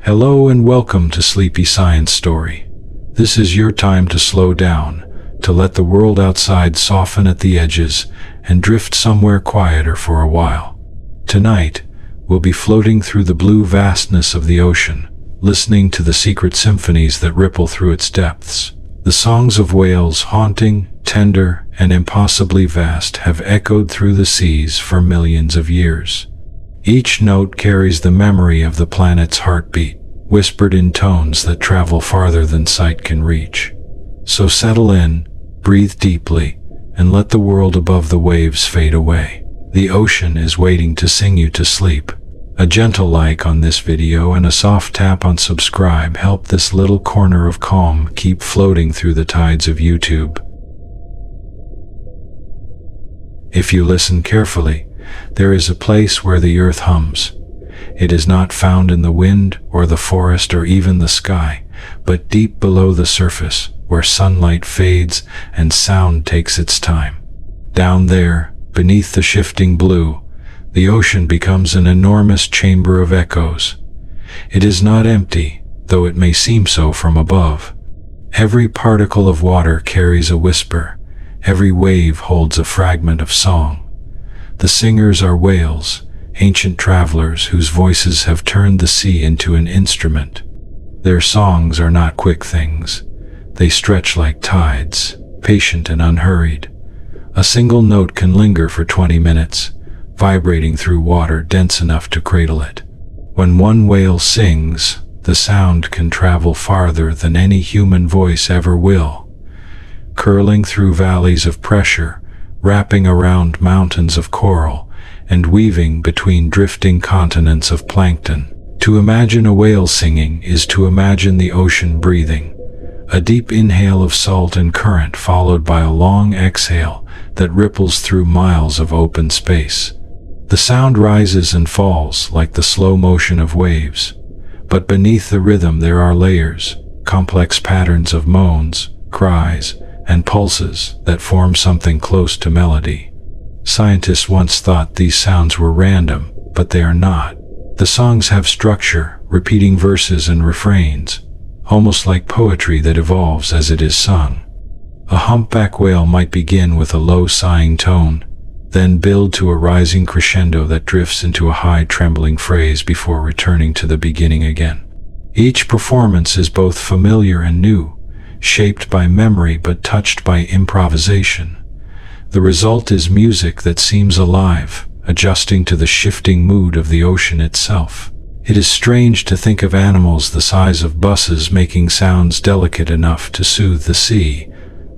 Hello and welcome to Sleepy Science Story. This is your time to slow down, to let the world outside soften at the edges and drift somewhere quieter for a while. Tonight, we'll be floating through the blue vastness of the ocean, listening to the secret symphonies that ripple through its depths. The songs of whales, haunting, tender, and impossibly vast, have echoed through the seas for millions of years. Each note carries the memory of the planet's heartbeat, whispered in tones that travel farther than sight can reach. So settle in, breathe deeply, and let the world above the waves fade away. The ocean is waiting to sing you to sleep. A gentle like on this video and a soft tap on subscribe help this little corner of calm keep floating through the tides of YouTube. If you listen carefully, there is a place where the earth hums. It is not found in the wind or the forest or even the sky, but deep below the surface, where sunlight fades and sound takes its time. Down there, beneath the shifting blue, the ocean becomes an enormous chamber of echoes. It is not empty, though it may seem so from above. Every particle of water carries a whisper. Every wave holds a fragment of song. The singers are whales, ancient travelers whose voices have turned the sea into an instrument. Their songs are not quick things. They stretch like tides, patient and unhurried. A single note can linger for 20 minutes, vibrating through water dense enough to cradle it. When one whale sings, the sound can travel farther than any human voice ever will, curling through valleys of pressure, wrapping around mountains of coral, and weaving between drifting continents of plankton. To imagine a whale singing is to imagine the ocean breathing, a deep inhale of salt and current followed by a long exhale that ripples through miles of open space. The sound rises and falls like the slow motion of waves, but beneath the rhythm there are layers, complex patterns of moans, cries, and pulses that form something close to melody. Scientists once thought these sounds were random, but they are not. The songs have structure, repeating verses and refrains, almost like poetry that evolves as it is sung. A humpback whale might begin with a low sighing tone, then build to a rising crescendo that drifts into a high trembling phrase before returning to the beginning again. Each performance is both familiar and new, shaped by memory but touched by improvisation. The result is music that seems alive, adjusting to the shifting mood of the ocean itself. It is strange to think of animals the size of buses making sounds delicate enough to soothe the sea,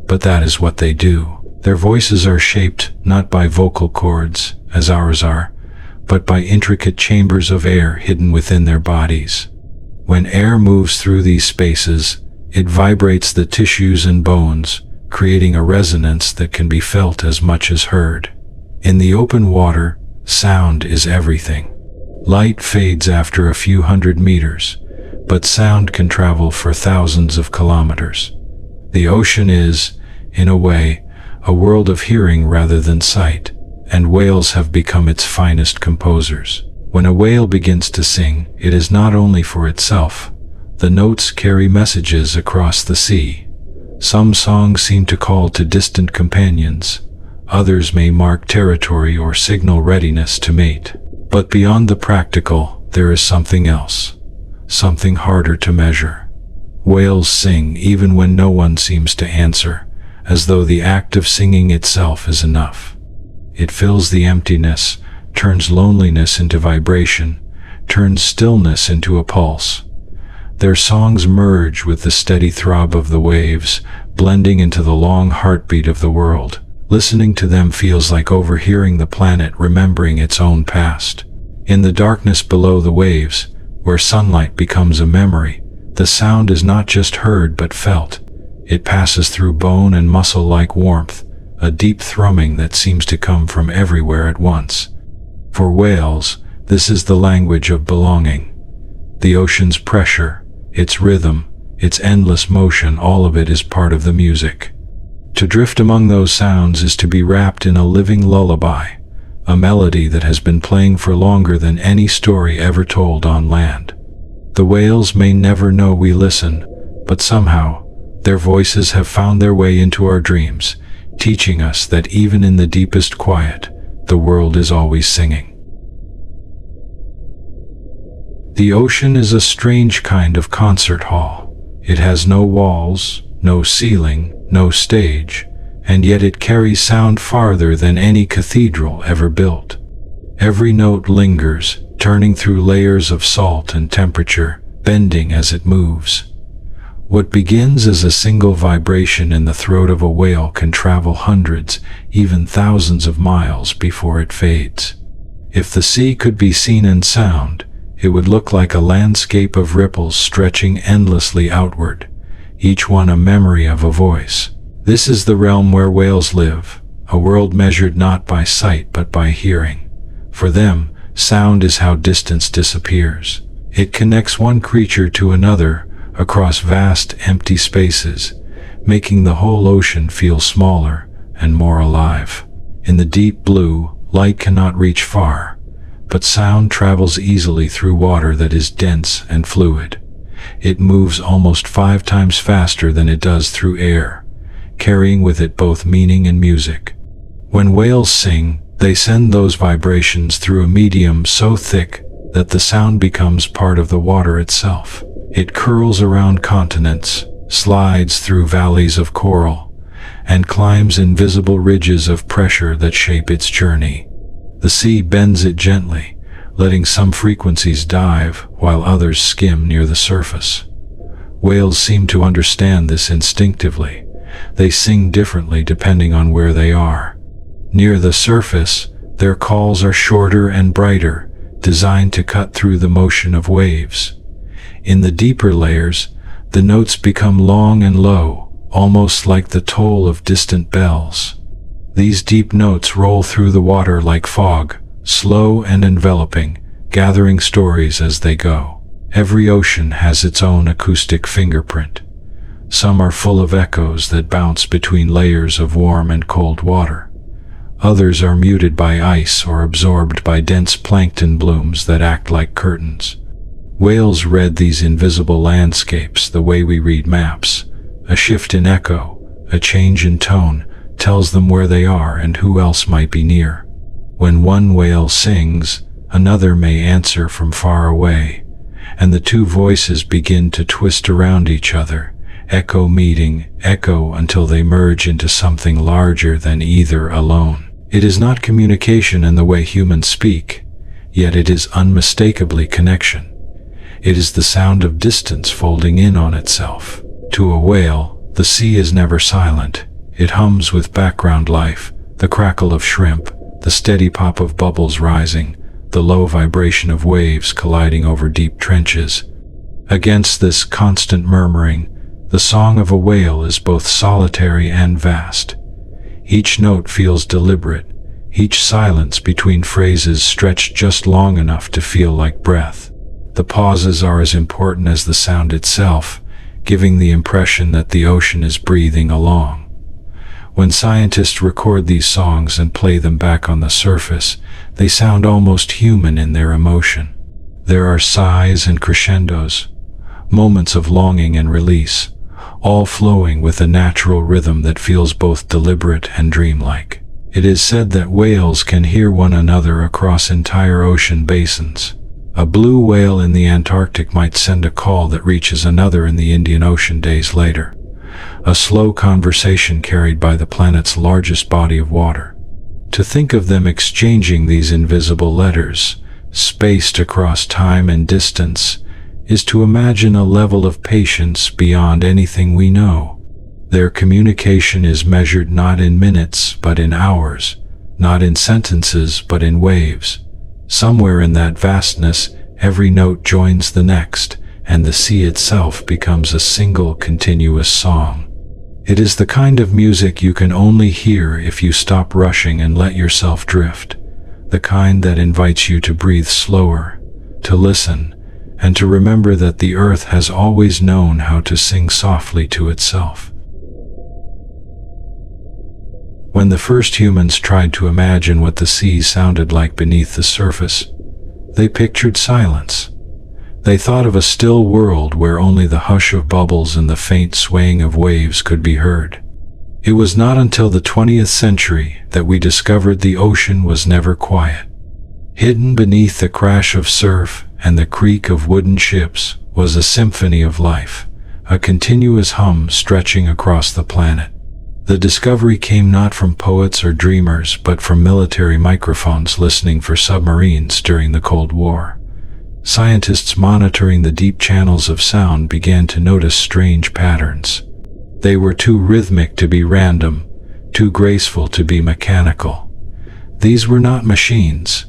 but that is what they do. Their voices are shaped not by vocal cords, as ours are, but by intricate chambers of air hidden within their bodies. When air moves through these spaces, it vibrates the tissues and bones, creating a resonance that can be felt as much as heard. In the open water, sound is everything. Light fades after a few hundred meters, but sound can travel for thousands of kilometers. The ocean is, in a way, a world of hearing rather than sight, and whales have become its finest composers. When a whale begins to sing, it is not only for itself. The notes carry messages across the sea. Some songs seem to call to distant companions. Others may mark territory or signal readiness to mate. But beyond the practical, there is something else. Something harder to measure. Whales sing even when no one seems to answer, as though the act of singing itself is enough. It fills the emptiness, turns loneliness into vibration, turns stillness into a pulse. Their songs merge with the steady throb of the waves, blending into the long heartbeat of the world. Listening to them feels like overhearing the planet remembering its own past. In the darkness below the waves, where sunlight becomes a memory, the sound is not just heard but felt. It passes through bone and muscle like warmth, a deep thrumming that seems to come from everywhere at once. For whales, this is the language of belonging. The ocean's pressure, its rhythm, its endless motion, all of it is part of the music. To drift among those sounds is to be wrapped in a living lullaby, a melody that has been playing for longer than any story ever told on land. The whales may never know we listen, but somehow, their voices have found their way into our dreams, teaching us that even in the deepest quiet, the world is always singing. The ocean is a strange kind of concert hall. It has no walls, no ceiling, no stage, and yet it carries sound farther than any cathedral ever built. Every note lingers, turning through layers of salt and temperature, bending as it moves. What begins as a single vibration in the throat of a whale can travel hundreds, even thousands of miles before it fades. If the sea could be seen in sound, it would look like a landscape of ripples stretching endlessly outward, each one a memory of a voice. This is the realm where whales live, a world measured not by sight but by hearing. For them, sound is how distance disappears. It connects one creature to another across vast, empty spaces, making the whole ocean feel smaller and more alive. In the deep blue, light cannot reach far, but sound travels easily through water that is dense and fluid. It moves almost 5 times faster than it does through air, carrying with it both meaning and music. When whales sing, they send those vibrations through a medium so thick that the sound becomes part of the water itself. It curls around continents, slides through valleys of coral, and climbs invisible ridges of pressure that shape its journey. The sea bends it gently, letting some frequencies dive while others skim near the surface. Whales seem to understand this instinctively. They sing differently depending on where they are. Near the surface, their calls are shorter and brighter, designed to cut through the motion of waves. In the deeper layers, the notes become long and low, almost like the toll of distant bells. These deep notes roll through the water like fog, slow and enveloping, gathering stories as they go. Every ocean has its own acoustic fingerprint. Some are full of echoes that bounce between layers of warm and cold water. Others are muted by ice or absorbed by dense plankton blooms that act like curtains. Whales read these invisible landscapes the way we read maps. A shift in echo, a change in tone, tells them where they are and who else might be near. When one whale sings, another may answer from far away, and the two voices begin to twist around each other, echo meeting echo until they merge into something larger than either alone. It is not communication in the way humans speak, yet it is unmistakably connection. It is the sound of distance folding in on itself. To a whale, the sea is never silent. It hums with background life, the crackle of shrimp, the steady pop of bubbles rising, the low vibration of waves colliding over deep trenches. Against this constant murmuring, the song of a whale is both solitary and vast. Each note feels deliberate, each silence between phrases stretched just long enough to feel like breath. The pauses are as important as the sound itself, giving the impression that the ocean is breathing along. When scientists record these songs and play them back on the surface, they sound almost human in their emotion. There are sighs and crescendos, moments of longing and release, all flowing with a natural rhythm that feels both deliberate and dreamlike. It is said that whales can hear one another across entire ocean basins. A blue whale in the Antarctic might send a call that reaches another in the Indian Ocean days later. A slow conversation carried by the planet's largest body of water. To think of them exchanging these invisible letters, spaced across time and distance, is to imagine a level of patience beyond anything we know. Their communication is measured not in minutes but in hours, not in sentences but in waves. Somewhere in that vastness, every note joins the next, and the sea itself becomes a single continuous song. It is the kind of music you can only hear if you stop rushing and let yourself drift, the kind that invites you to breathe slower, to listen, and to remember that the earth has always known how to sing softly to itself. When the first humans tried to imagine what the sea sounded like beneath the surface, they pictured silence. They thought of a still world where only the hush of bubbles and the faint swaying of waves could be heard. It was not until the 20th century that we discovered the ocean was never quiet. Hidden beneath the crash of surf and the creak of wooden ships was a symphony of life, a continuous hum stretching across the planet. The discovery came not from poets or dreamers, but from military microphones listening for submarines during the Cold War. Scientists monitoring the deep channels of sound began to notice strange patterns. They were too rhythmic to be random, too graceful to be mechanical. These were not machines.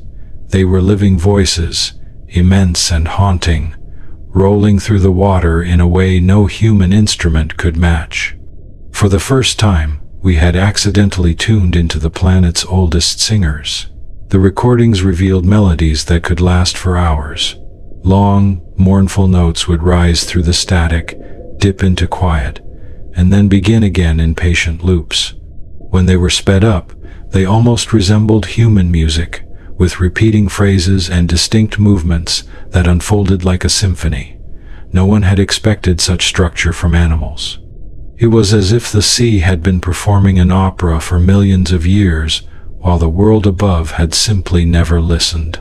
They were living voices, immense and haunting, rolling through the water in a way no human instrument could match. For the first time, we had accidentally tuned into the planet's oldest singers. The recordings revealed melodies that could last for hours. Long, mournful notes would rise through the static, dip into quiet, and then begin again in patient loops. When they were sped up, they almost resembled human music, with repeating phrases and distinct movements that unfolded like a symphony. No one had expected such structure from animals. It was as if the sea had been performing an opera for millions of years, while the world above had simply never listened.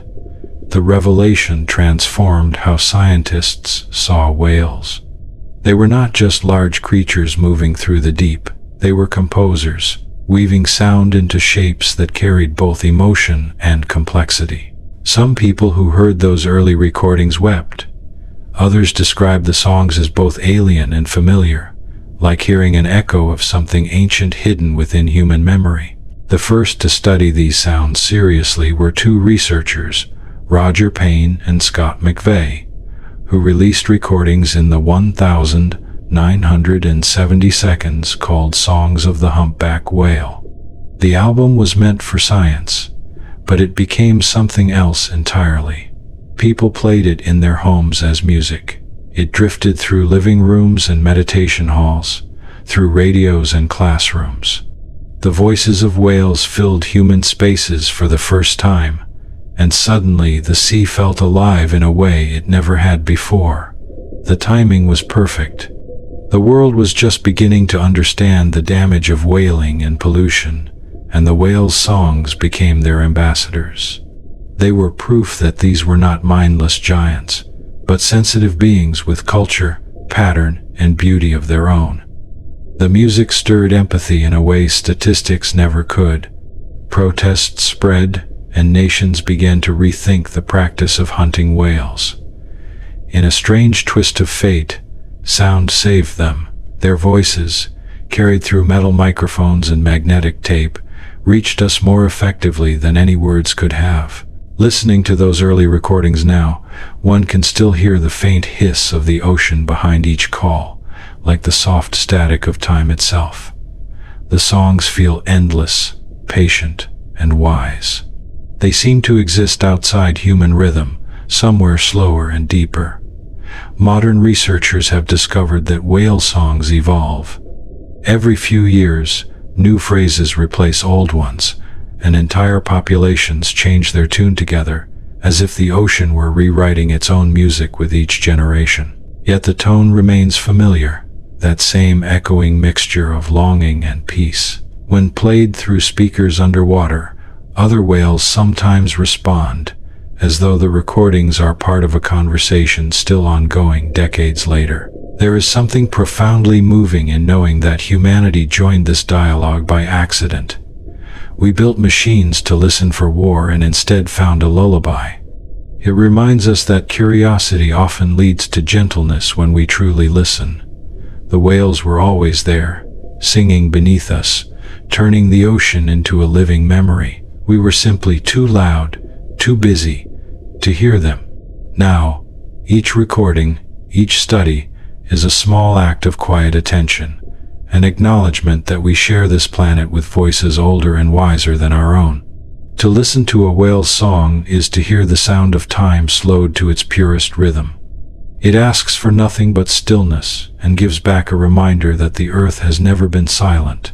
The revelation transformed how scientists saw whales. They were not just large creatures moving through the deep. They were composers, weaving sound into shapes that carried both emotion and complexity. Some people who heard those early recordings wept. Others described the songs as both alien and familiar, like hearing an echo of something ancient hidden within human memory. The first to study these sounds seriously were two researchers, Roger Payne and Scott McVeigh, who released recordings in the 1,970 seconds called Songs of the Humpback Whale. The album was meant for science, but it became something else entirely. People played it in their homes as music. It drifted through living rooms and meditation halls, through radios and classrooms. The voices of whales filled human spaces for the first time, and suddenly the sea felt alive in a way it never had before. The timing was perfect. The world was just beginning to understand the damage of whaling and pollution, and the whales' songs became their ambassadors. They were proof that these were not mindless giants, but sensitive beings with culture, pattern, and beauty of their own. The music stirred empathy in a way statistics never could. Protests spread, and nations began to rethink the practice of hunting whales. In a strange twist of fate, sound saved them. Their voices, carried through metal microphones and magnetic tape, reached us more effectively than any words could have. Listening to those early recordings now, one can still hear the faint hiss of the ocean behind each call, like the soft static of time itself. The songs feel endless, patient, and wise. They seem to exist outside human rhythm, somewhere slower and deeper. Modern researchers have discovered that whale songs evolve. Every few years, new phrases replace old ones, and entire populations change their tune together, as if the ocean were rewriting its own music with each generation. Yet the tone remains familiar, that same echoing mixture of longing and peace. When played through speakers underwater, other whales sometimes respond, as though the recordings are part of a conversation still ongoing decades later. There is something profoundly moving in knowing that humanity joined this dialogue by accident. We built machines to listen for war and instead found a lullaby. It reminds us that curiosity often leads to gentleness when we truly listen. The whales were always there, singing beneath us, turning the ocean into a living memory. We were simply too loud, too busy, to hear them. Now, each recording, each study, is a small act of quiet attention, an acknowledgement that we share this planet with voices older and wiser than our own. To listen to a whale's song is to hear the sound of time slowed to its purest rhythm. It asks for nothing but stillness and gives back a reminder that the earth has never been silent,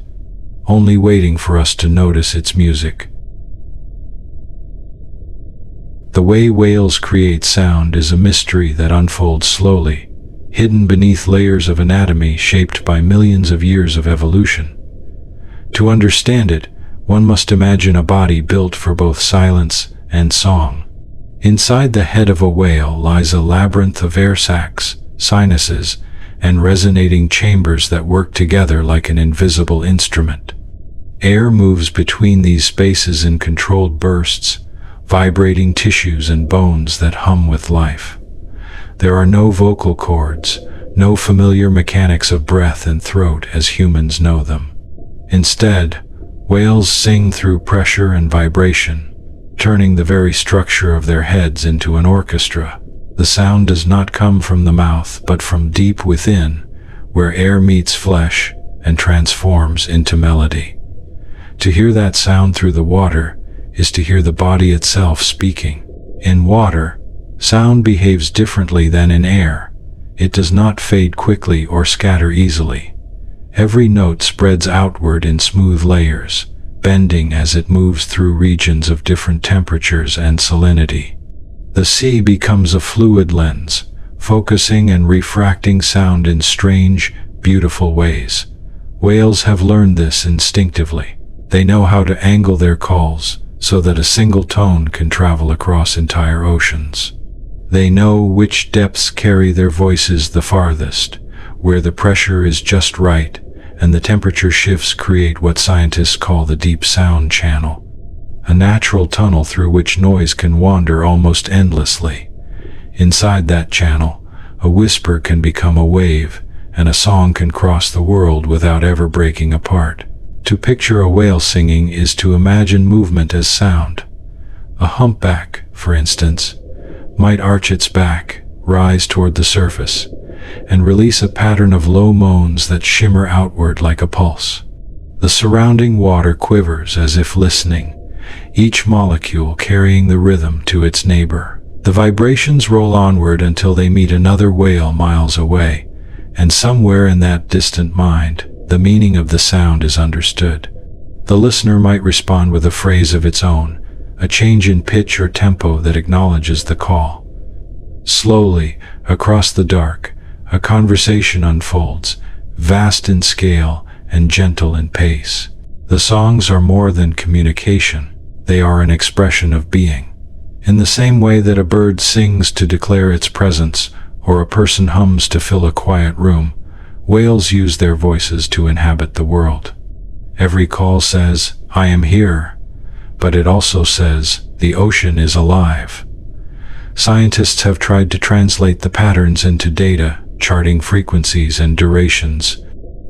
only waiting for us to notice its music. The way whales create sound is a mystery that unfolds slowly, hidden beneath layers of anatomy shaped by millions of years of evolution. To understand it, one must imagine a body built for both silence and song. Inside the head of a whale lies a labyrinth of air sacs, sinuses, and resonating chambers that work together like an invisible instrument. Air moves between these spaces in controlled bursts, vibrating tissues and bones that hum with life. There are no vocal cords, no familiar mechanics of breath and throat as humans know them. Instead, whales sing through pressure and vibration, turning the very structure of their heads into an orchestra. The sound does not come from the mouth, but from deep within, where air meets flesh and transforms into melody. To hear that sound through the water is to hear the body itself speaking. In water, sound behaves differently than in air. It does not fade quickly or scatter easily. Every note spreads outward in smooth layers, bending as it moves through regions of different temperatures and salinity. The sea becomes a fluid lens, focusing and refracting sound in strange, beautiful ways. Whales have learned this instinctively. They know how to angle their calls so that a single tone can travel across entire oceans. They know which depths carry their voices the farthest, where the pressure is just right, and the temperature shifts create what scientists call the deep sound channel, a natural tunnel through which noise can wander almost endlessly. Inside that channel, a whisper can become a wave, and a song can cross the world without ever breaking apart. To picture a whale singing is to imagine movement as sound. A humpback, for instance, might arch its back, rise toward the surface, and release a pattern of low moans that shimmer outward like a pulse. The surrounding water quivers as if listening, each molecule carrying the rhythm to its neighbor. The vibrations roll onward until they meet another whale miles away, and somewhere in that distant mind, the meaning of the sound is understood. The listener might respond with a phrase of its own, a change in pitch or tempo that acknowledges the call. Slowly, across the dark, a conversation unfolds, vast in scale and gentle in pace. The songs are more than communication. They are an expression of being. In the same way that a bird sings to declare its presence, or a person hums to fill a quiet room, whales use their voices to inhabit the world. Every call says, "I am here," but it also says, "The ocean is alive." Scientists have tried to translate the patterns into data, charting frequencies and durations,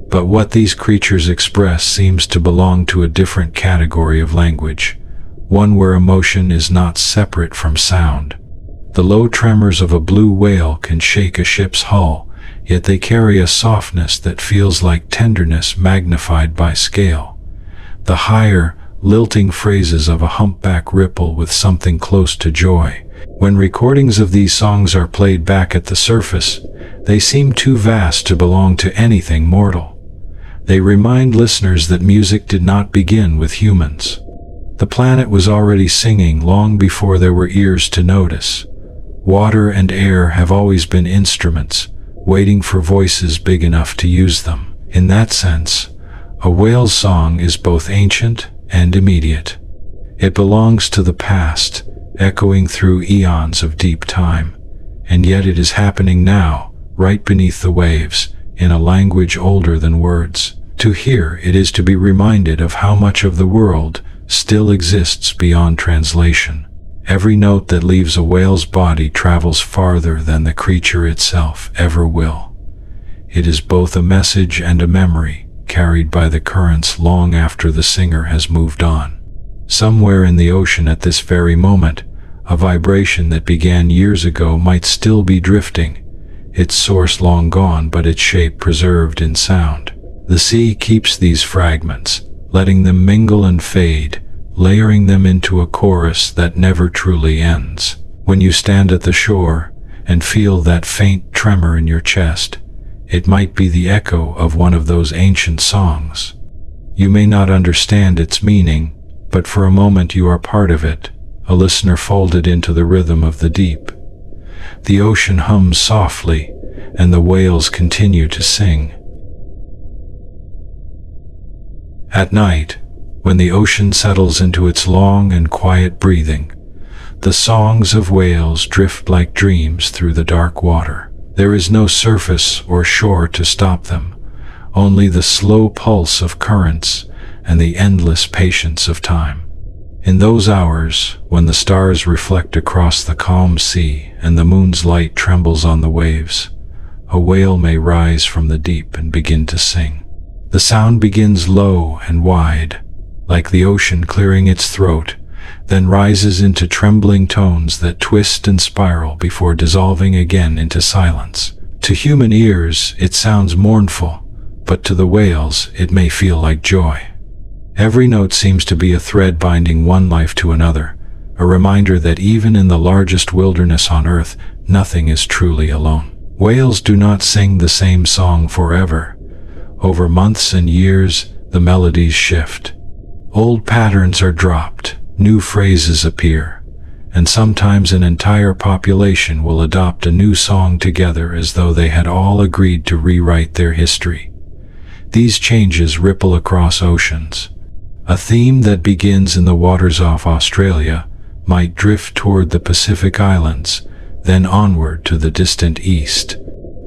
but what these creatures express seems to belong to a different category of language, one where emotion is not separate from sound. The low tremors of a blue whale can shake a ship's hull, yet they carry a softness that feels like tenderness magnified by scale. The higher, lilting phrases of a humpback ripple with something close to joy. When recordings of these songs are played back at the surface, they seem too vast to belong to anything mortal. They remind listeners that music did not begin with humans. The planet was already singing long before there were ears to notice. Water and air have always been instruments, waiting for voices big enough to use them. In that sense, a whale's song is both ancient and immediate. It belongs to the past, echoing through eons of deep time, and yet it is happening now, right beneath the waves, in a language older than words. To hear it is to be reminded of how much of the world still exists beyond translation. Every note that leaves a whale's body travels farther than the creature itself ever will. It is both a message and a memory, carried by the currents long after the singer has moved on. Somewhere in the ocean at this very moment, a vibration that began years ago might still be drifting, its source long gone but its shape preserved in sound. The sea keeps these fragments, letting them mingle and fade, layering them into a chorus that never truly ends. When you stand at the shore and feel that faint tremor in your chest, it might be the echo of one of those ancient songs. You may not understand its meaning, but for a moment you are part of it, a listener folded into the rhythm of the deep. The ocean hums softly, and the whales continue to sing. At night, when the ocean settles into its long and quiet breathing, the songs of whales drift like dreams through the dark water. There is no surface or shore to stop them, only the slow pulse of currents and the endless patience of time. In those hours, when the stars reflect across the calm sea and the moon's light trembles on the waves, a whale may rise from the deep and begin to sing. The sound begins low and wide, like the ocean clearing its throat, then rises into trembling tones that twist and spiral before dissolving again into silence. To human ears, it sounds mournful, but to the whales, it may feel like joy. Every note seems to be a thread binding one life to another, a reminder that even in the largest wilderness on earth, nothing is truly alone. Whales do not sing the same song forever. Over months and years, the melodies shift. Old patterns are dropped, new phrases appear, and sometimes an entire population will adopt a new song together as though they had all agreed to rewrite their history. These changes ripple across oceans. A theme that begins in the waters off Australia might drift toward the Pacific Islands, then onward to the distant east.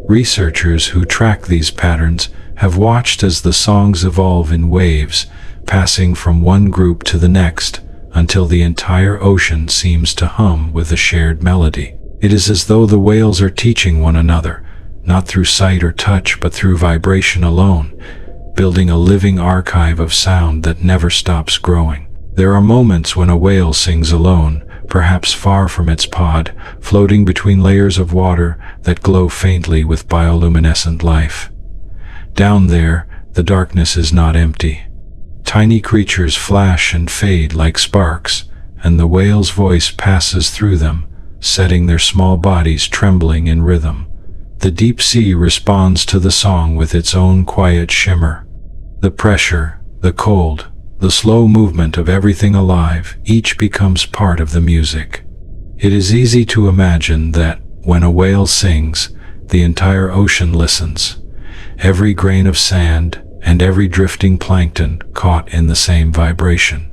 Researchers who track these patterns have watched as the songs evolve in waves, passing from one group to the next, until the entire ocean seems to hum with a shared melody. It is as though the whales are teaching one another, not through sight or touch but through vibration alone, building a living archive of sound that never stops growing. There are moments when a whale sings alone, perhaps far from its pod, floating between layers of water that glow faintly with bioluminescent life. Down there, the darkness is not empty. Tiny creatures flash and fade like sparks, and the whale's voice passes through them, setting their small bodies trembling in rhythm. The deep sea responds to the song with its own quiet shimmer. The pressure, the cold, the slow movement of everything alive, each becomes part of the music. It is easy to imagine that, when a whale sings, the entire ocean listens. Every grain of sand and every drifting plankton caught in the same vibration.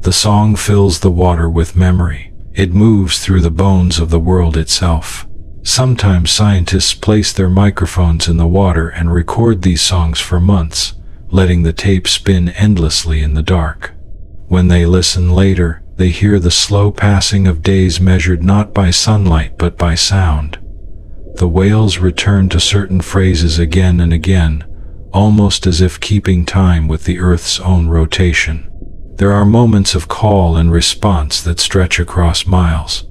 The song fills the water with memory. It moves through the bones of the world itself. Sometimes scientists place their microphones in the water and record these songs for months, letting the tape spin endlessly in the dark. When they listen later, they hear the slow passing of days measured not by sunlight but by sound. The whales return to certain phrases again and again, almost as if keeping time with the Earth's own rotation. There are moments of call and response that stretch across miles.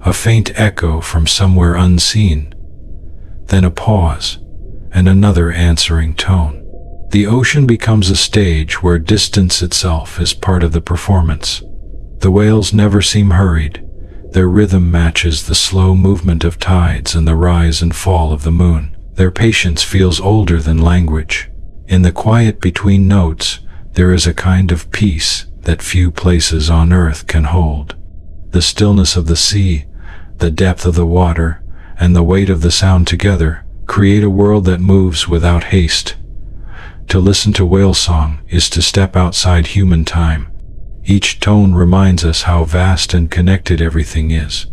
A faint echo from somewhere unseen, then a pause, and another answering tone. The ocean becomes a stage where distance itself is part of the performance. The whales never seem hurried. Their rhythm matches the slow movement of tides and the rise and fall of the moon. Their patience feels older than language. In the quiet between notes, there is a kind of peace that few places on earth can hold. The stillness of the sea, the depth of the water, and the weight of the sound together create a world that moves without haste. To listen to whale song is to step outside human time. Each tone reminds us how vast and connected everything is.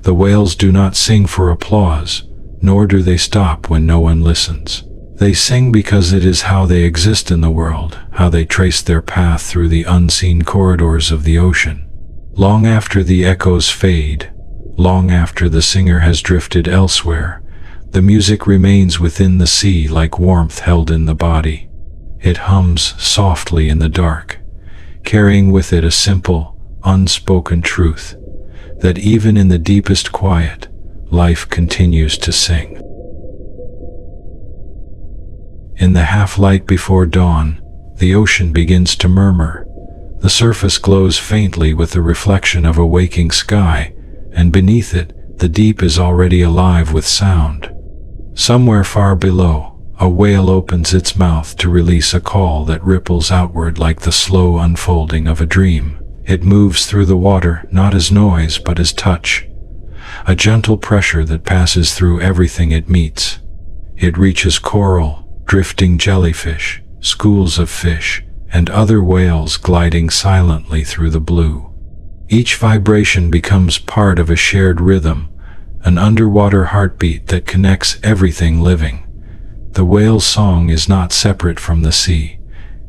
The whales do not sing for applause, nor do they stop when no one listens. They sing because it is how they exist in the world, how they trace their path through the unseen corridors of the ocean. Long after the echoes fade, long after the singer has drifted elsewhere, the music remains within the sea like warmth held in the body. It hums softly in the dark, carrying with it a simple, unspoken truth, that even in the deepest quiet, life continues to sing. In the half-light before dawn, the ocean begins to murmur. The surface glows faintly with the reflection of a waking sky, and beneath it, the deep is already alive with sound. Somewhere far below, a whale opens its mouth to release a call that ripples outward like the slow unfolding of a dream. It moves through the water not as noise but as touch, a gentle pressure that passes through everything it meets. It reaches coral, drifting jellyfish, schools of fish, and other whales gliding silently through the blue. Each vibration becomes part of a shared rhythm, an underwater heartbeat that connects everything living. The whale's song is not separate from the sea.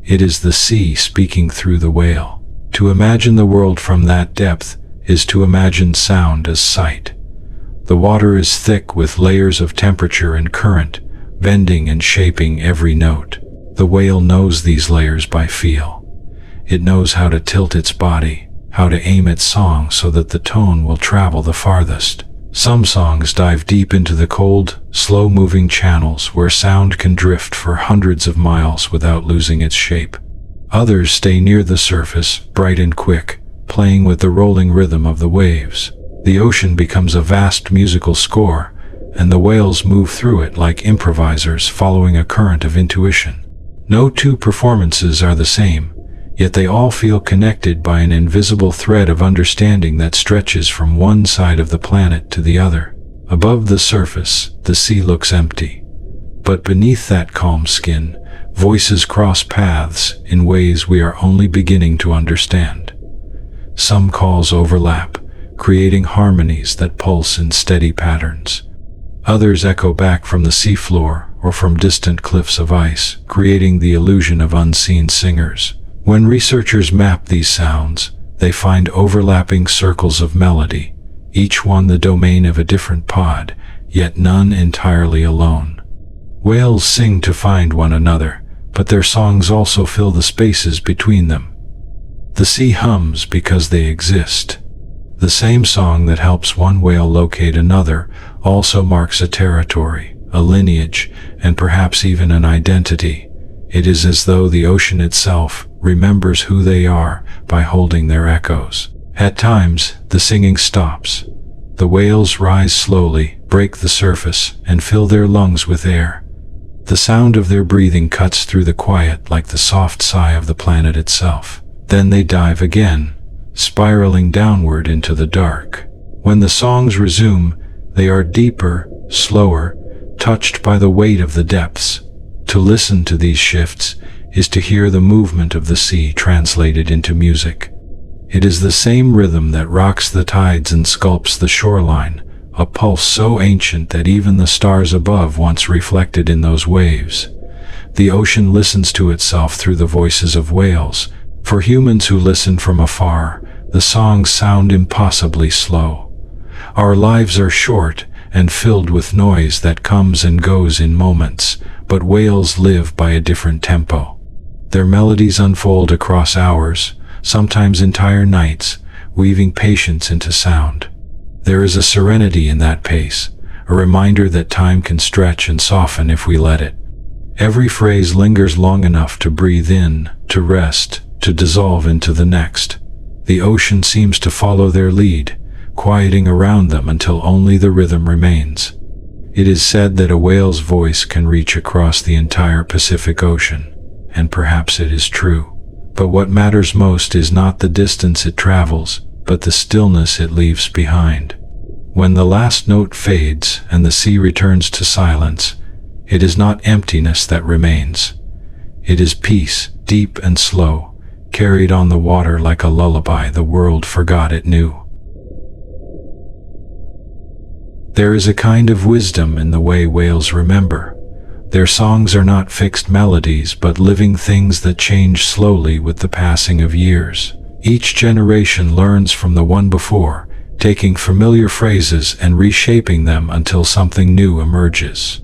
It is the sea speaking through the whale. To imagine the world from that depth is to imagine sound as sight. The water is thick with layers of temperature and current, bending and shaping every note. The whale knows these layers by feel. It knows how to tilt its body, how to aim its song so that the tone will travel the farthest. Some songs dive deep into the cold, slow-moving channels where sound can drift for hundreds of miles without losing its shape. Others stay near the surface, bright and quick, playing with the rolling rhythm of the waves. The ocean becomes a vast musical score, and the whales move through it like improvisers following a current of intuition. No two performances are the same, yet they all feel connected by an invisible thread of understanding that stretches from one side of the planet to the other. Above the surface, the sea looks empty. But beneath that calm skin, voices cross paths in ways we are only beginning to understand. Some calls overlap, creating harmonies that pulse in steady patterns. Others echo back from the seafloor or from distant cliffs of ice, creating the illusion of unseen singers. When researchers map these sounds, they find overlapping circles of melody, each one the domain of a different pod, yet none entirely alone. Whales sing to find one another, but their songs also fill the spaces between them. The sea hums because they exist. The same song that helps one whale locate another also marks a territory, a lineage, and perhaps even an identity. It is as though the ocean itself remembers who they are by holding their echoes. At times, the singing stops. The whales rise slowly, break the surface, and fill their lungs with air. The sound of their breathing cuts through the quiet like the soft sigh of the planet itself. Then they dive again, spiraling downward into the dark. When the songs resume, they are deeper, slower, touched by the weight of the depths. To listen to these shifts is to hear the movement of the sea translated into music. It is the same rhythm that rocks the tides and sculpts the shoreline, a pulse so ancient that even the stars above once reflected in those waves. The ocean listens to itself through the voices of whales. For humans who listen from afar, the songs sound impossibly slow. Our lives are short and filled with noise that comes and goes in moments, but whales live by a different tempo. Their melodies unfold across hours, sometimes entire nights, weaving patience into sound. There is a serenity in that pace, a reminder that time can stretch and soften if we let it. Every phrase lingers long enough to breathe in, to rest, to dissolve into the next. The ocean seems to follow their lead, quieting around them until only the rhythm remains. It is said that a whale's voice can reach across the entire Pacific Ocean, and perhaps it is true. But what matters most is not the distance it travels, but the stillness it leaves behind. When the last note fades and the sea returns to silence, it is not emptiness that remains. It is peace, deep and slow, carried on the water like a lullaby the world forgot it knew. There is a kind of wisdom in the way whales remember. Their songs are not fixed melodies but living things that change slowly with the passing of years. Each generation learns from the one before, taking familiar phrases and reshaping them until something new emerges.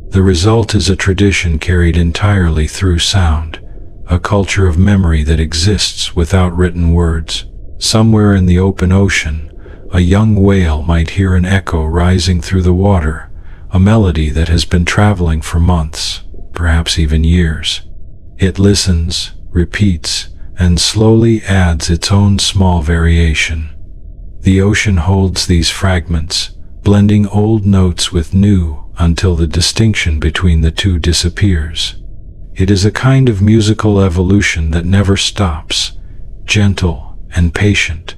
The result is a tradition carried entirely through sound, a culture of memory that exists without written words. Somewhere in the open ocean, a young whale might hear an echo rising through the water, a melody that has been traveling for months, perhaps even years. It listens, repeats, and slowly adds its own small variation. The ocean holds these fragments, blending old notes with new until the distinction between the two disappears. It is a kind of musical evolution that never stops, gentle and patient,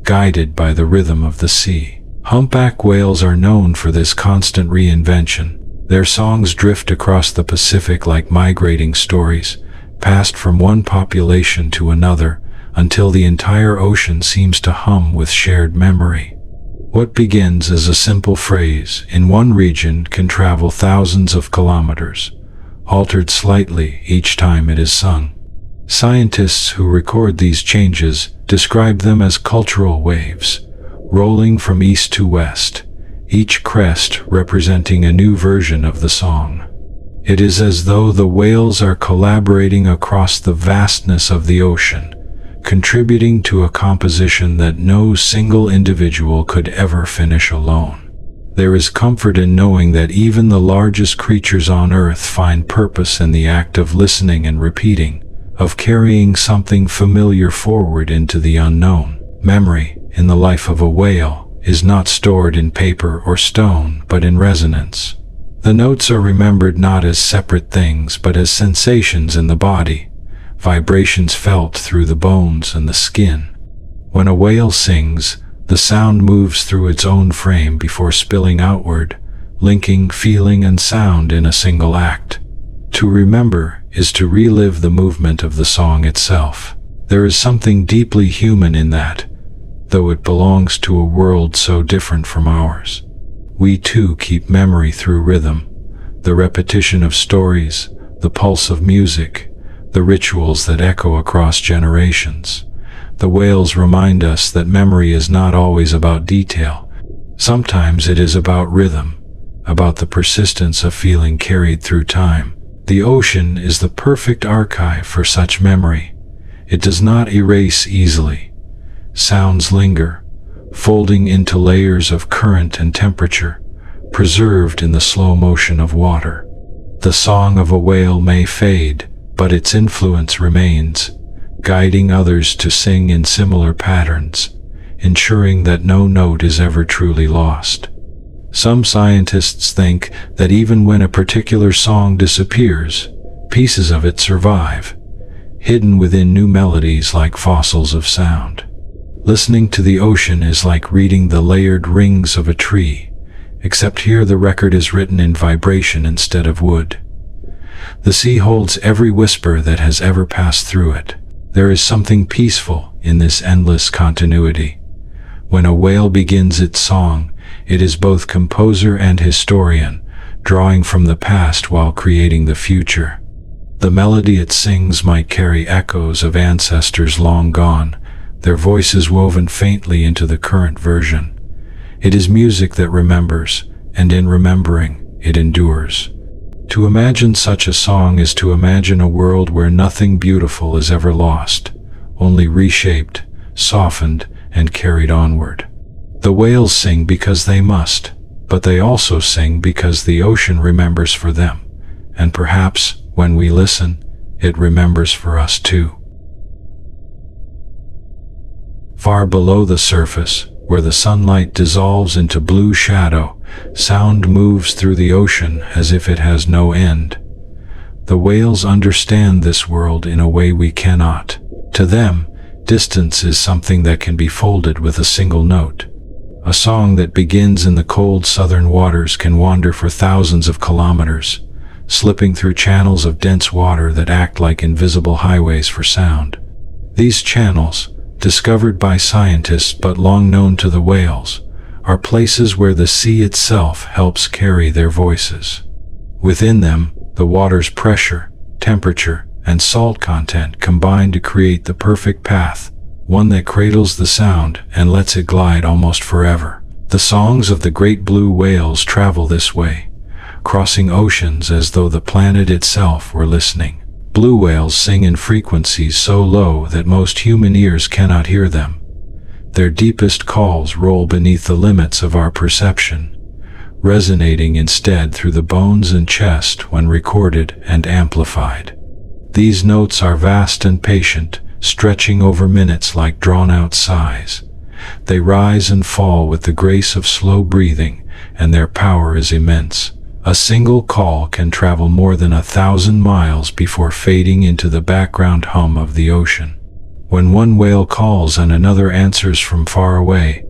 guided by the rhythm of the sea. Humpback whales are known for this constant reinvention. Their songs drift across the Pacific like migrating stories, passed from one population to another, until the entire ocean seems to hum with shared memory. What begins as a simple phrase in one region can travel thousands of kilometers, altered slightly each time it is sung. Scientists who record these changes describe them as cultural waves, rolling from east to west, each crest representing a new version of the song. It is as though the whales are collaborating across the vastness of the ocean, contributing to a composition that no single individual could ever finish alone. There is comfort in knowing that even the largest creatures on Earth find purpose in the act of listening and repeating, of carrying something familiar forward into the unknown. Memory, in the life of a whale, is not stored in paper or stone, but in resonance. The notes are remembered not as separate things, but as sensations in the body, vibrations felt through the bones and the skin. When a whale sings, the sound moves through its own frame before spilling outward, linking feeling and sound in a single act. To remember is to relive the movement of the song itself. There is something deeply human in that, though it belongs to a world so different from ours. We too keep memory through rhythm, the repetition of stories, the pulse of music, the rituals that echo across generations. The whales remind us that memory is not always about detail. Sometimes it is about rhythm, about the persistence of feeling carried through time. The ocean is the perfect archive for such memory. It does not erase easily. Sounds linger, folding into layers of current and temperature, preserved in the slow motion of water. The song of a whale may fade, but its influence remains, guiding others to sing in similar patterns, ensuring that no note is ever truly lost. Some scientists think that even when a particular song disappears, pieces of it survive, hidden within new melodies like fossils of sound. Listening to the ocean is like reading the layered rings of a tree, except here the record is written in vibration instead of wood. The sea holds every whisper that has ever passed through it. There is something peaceful in this endless continuity. When a whale begins its song, it is both composer and historian, drawing from the past while creating the future. The melody it sings might carry echoes of ancestors long gone, their voices woven faintly into the current version. It is music that remembers, and in remembering, it endures. To imagine such a song is to imagine a world where nothing beautiful is ever lost, only reshaped, softened, and carried onward. The whales sing because they must, but they also sing because the ocean remembers for them, and perhaps, when we listen, it remembers for us too. Far below the surface, where the sunlight dissolves into blue shadow, sound moves through the ocean as if it has no end. The whales understand this world in a way we cannot. To them, distance is something that can be folded with a single note. A song that begins in the cold southern waters can wander for thousands of kilometers, slipping through channels of dense water that act like invisible highways for sound. These channels, discovered by scientists but long known to the whales, are places where the sea itself helps carry their voices. Within them, the water's pressure, temperature, and salt content combine to create the perfect path, one that cradles the sound and lets it glide almost forever. The songs of the great blue whales travel this way, crossing oceans as though the planet itself were listening. Blue whales sing in frequencies so low that most human ears cannot hear them. Their deepest calls roll beneath the limits of our perception, resonating instead through the bones and chest when recorded and amplified. These notes are vast and patient, stretching over minutes like drawn-out sighs. They rise and fall with the grace of slow breathing, and their power is immense. A single call can travel more than 1,000 miles before fading into the background hum of the ocean. When one whale calls and another answers from far away,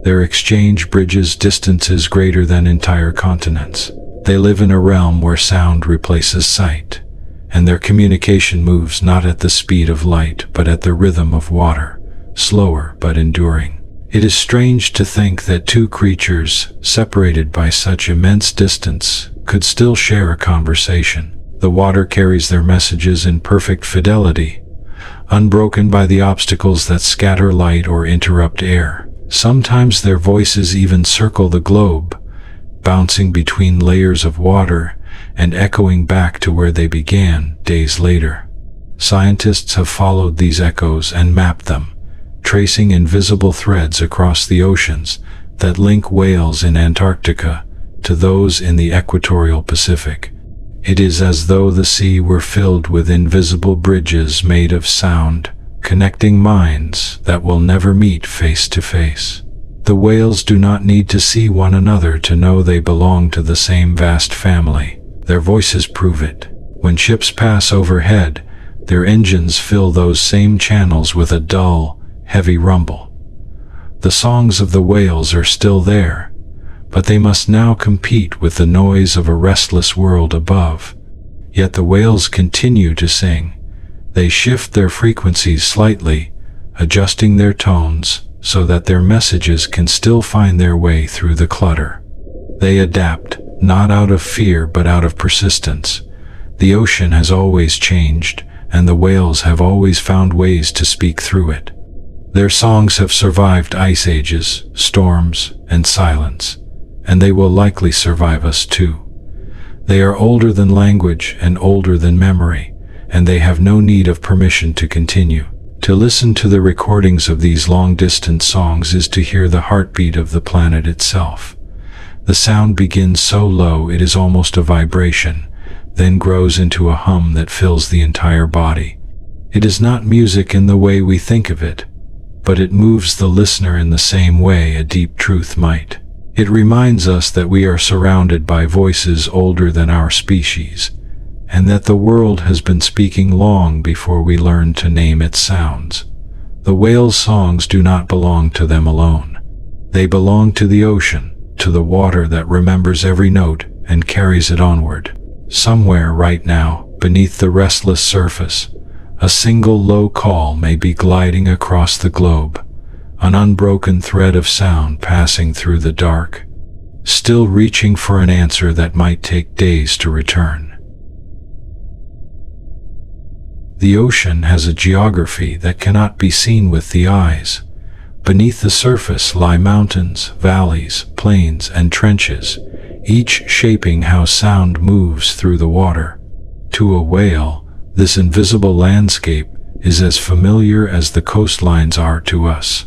their exchange bridges distances greater than entire continents. They live in a realm where sound replaces sight, and their communication moves not at the speed of light but at the rhythm of water, slower but enduring. It is strange to think that two creatures, separated by such immense distance, could still share a conversation. The water carries their messages in perfect fidelity, unbroken by the obstacles that scatter light or interrupt air. Sometimes their voices even circle the globe, bouncing between layers of water and echoing back to where they began days later. Scientists have followed these echoes and mapped them, tracing invisible threads across the oceans that link whales in Antarctica to those in the equatorial Pacific. It is as though the sea were filled with invisible bridges made of sound, connecting minds that will never meet face to face. The whales do not need to see one another to know they belong to the same vast family. Their voices prove it. When ships pass overhead, their engines fill those same channels with a dull, heavy rumble. The songs of the whales are still there, but they must now compete with the noise of a restless world above. Yet the whales continue to sing. They shift their frequencies slightly, adjusting their tones so that their messages can still find their way through the clutter. They adapt, not out of fear but out of persistence. The ocean has always changed, and the whales have always found ways to speak through it. Their songs have survived ice ages, storms, and silence, and they will likely survive us too. They are older than language and older than memory, and they have no need of permission to continue. To listen to the recordings of these long-distance songs is to hear the heartbeat of the planet itself. The sound begins so low it is almost a vibration, then grows into a hum that fills the entire body. It is not music in the way we think of it, but it moves the listener in the same way a deep truth might. It reminds us that we are surrounded by voices older than our species, and that the world has been speaking long before we learned to name its sounds. The whales' songs do not belong to them alone. They belong to the ocean, to the water that remembers every note and carries it onward. Somewhere right now, beneath the restless surface, a single low call may be gliding across the globe, an unbroken thread of sound passing through the dark, still reaching for an answer that might take days to return. The ocean has a geography that cannot be seen with the eyes. Beneath the surface lie mountains, valleys, plains, and trenches, each shaping how sound moves through the water. To a whale, this invisible landscape is as familiar as the coastlines are to us.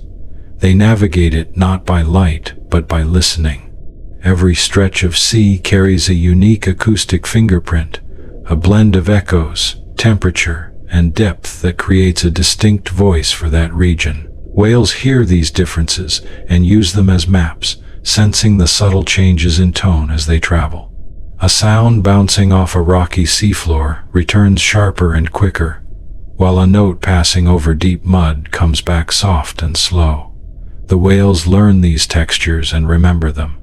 They navigate it not by light, but by listening. Every stretch of sea carries a unique acoustic fingerprint, a blend of echoes, temperature, and depth that creates a distinct voice for that region. Whales hear these differences and use them as maps, sensing the subtle changes in tone as they travel. A sound bouncing off a rocky seafloor returns sharper and quicker, while a note passing over deep mud comes back soft and slow. The whales learn these textures and remember them.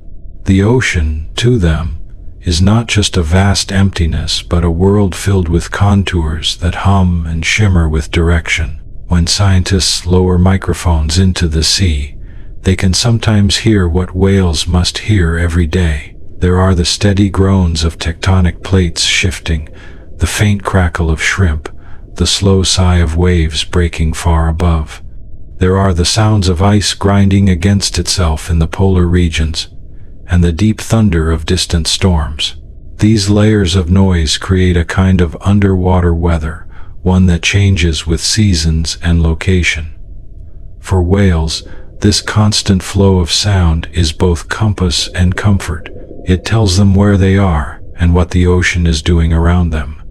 The ocean, to them, is not just a vast emptiness but a world filled with contours that hum and shimmer with direction. When scientists lower microphones into the sea, they can sometimes hear what whales must hear every day. There are the steady groans of tectonic plates shifting, the faint crackle of shrimp, the slow sigh of waves breaking far above. There are the sounds of ice grinding against itself in the polar regions, and the deep thunder of distant storms. These layers of noise create a kind of underwater weather, one that changes with seasons and location. For whales, this constant flow of sound is both compass and comfort. It tells them where they are and what the ocean is doing around them.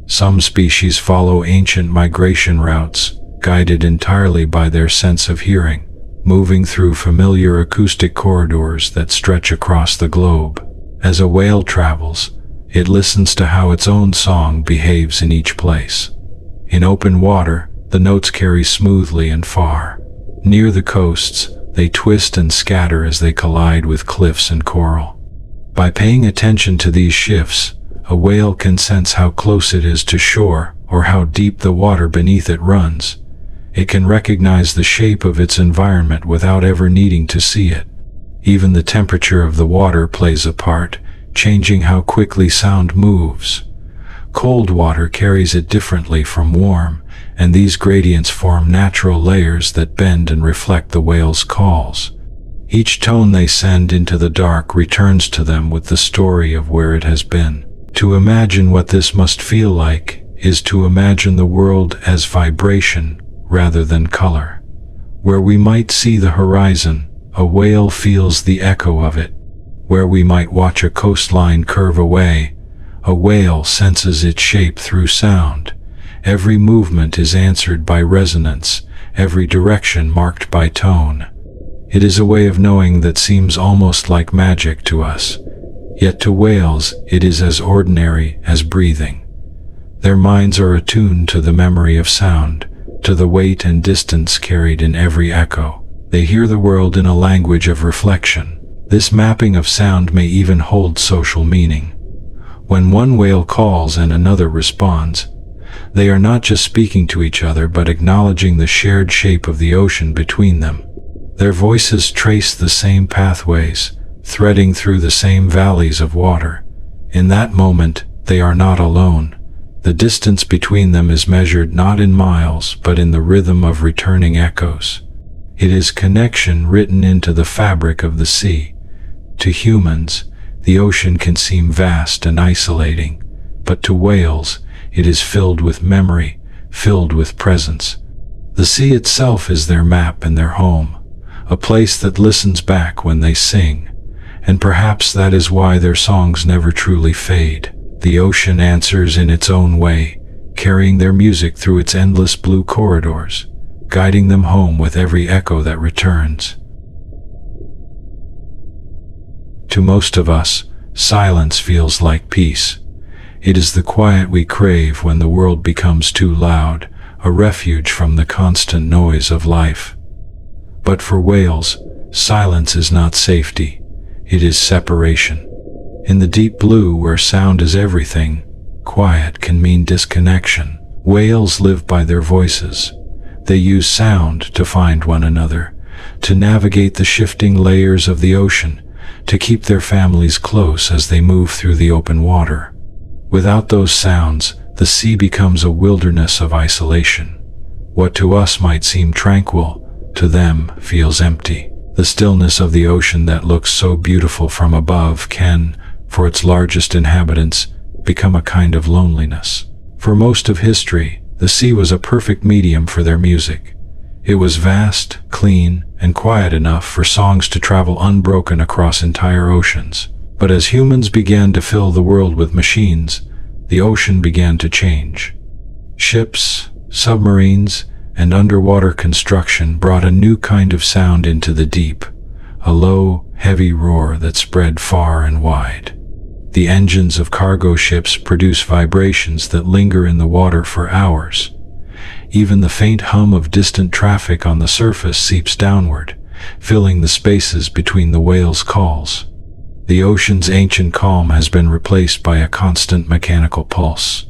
Some species follow ancient migration routes, guided entirely by their sense of hearing, moving through familiar acoustic corridors that stretch across the globe. As a whale travels, it listens to how its own song behaves in each place. In open water, The notes carry smoothly and far. Near the coasts, they twist and scatter as they collide with cliffs and coral. By paying attention to these shifts, a whale can sense how close it is to shore or how deep the water beneath it runs. It can recognize the shape of its environment without ever needing to see it. Even the temperature of the water plays a part, changing how quickly sound moves. Cold water carries it differently from warm, and these gradients form natural layers that bend and reflect the whale's calls. Each tone they send into the dark returns to them with the story of where it has been. To imagine what this must feel like is to imagine the world as vibration rather than color. Where we might see the horizon, a whale feels the echo of it. Where we might watch a coastline curve away, a whale senses its shape through sound. Every movement is answered by resonance, every direction marked by tone. It is a way of knowing that seems almost like magic to us. Yet to whales, it is as ordinary as breathing. Their minds are attuned to the memory of sound, to the weight and distance carried in every echo. They hear the world in a language of reflection. This mapping of sound may even hold social meaning. When one whale calls and another responds, they are not just speaking to each other but acknowledging the shared shape of the ocean between them. Their voices trace the same pathways, threading through the same valleys of water. In that moment, they are not alone. The distance between them is measured not in miles but in the rhythm of returning echoes. It is connection written into the fabric of the sea. To humans, the ocean can seem vast and isolating, but to whales, it is filled with memory, filled with presence. The sea itself is their map and their home, a place that listens back when they sing, and perhaps that is why their songs never truly fade. The ocean answers in its own way, carrying their music through its endless blue corridors, guiding them home with every echo that returns. To most of us, silence feels like peace. It is the quiet we crave when the world becomes too loud, a refuge from the constant noise of life. But for whales, silence is not safety. It is separation. In the deep blue where sound is everything, quiet can mean disconnection. Whales live by their voices. They use sound to find one another, to navigate the shifting layers of the ocean, to keep their families close as they move through the open water. Without those sounds, the sea becomes a wilderness of isolation. What to us might seem tranquil, to them feels empty. The stillness of the ocean that looks so beautiful from above can, for its largest inhabitants, become a kind of loneliness. For most of history, the sea was a perfect medium for their music. It was vast, clean, and quiet enough for songs to travel unbroken across entire oceans. But as humans began to fill the world with machines, the ocean began to change. Ships, submarines, and underwater construction brought a new kind of sound into the deep, a low, heavy roar that spread far and wide. The engines of cargo ships produce vibrations that linger in the water for hours. Even the faint hum of distant traffic on the surface seeps downward, filling the spaces between the whales' calls. The ocean's ancient calm has been replaced by a constant mechanical pulse.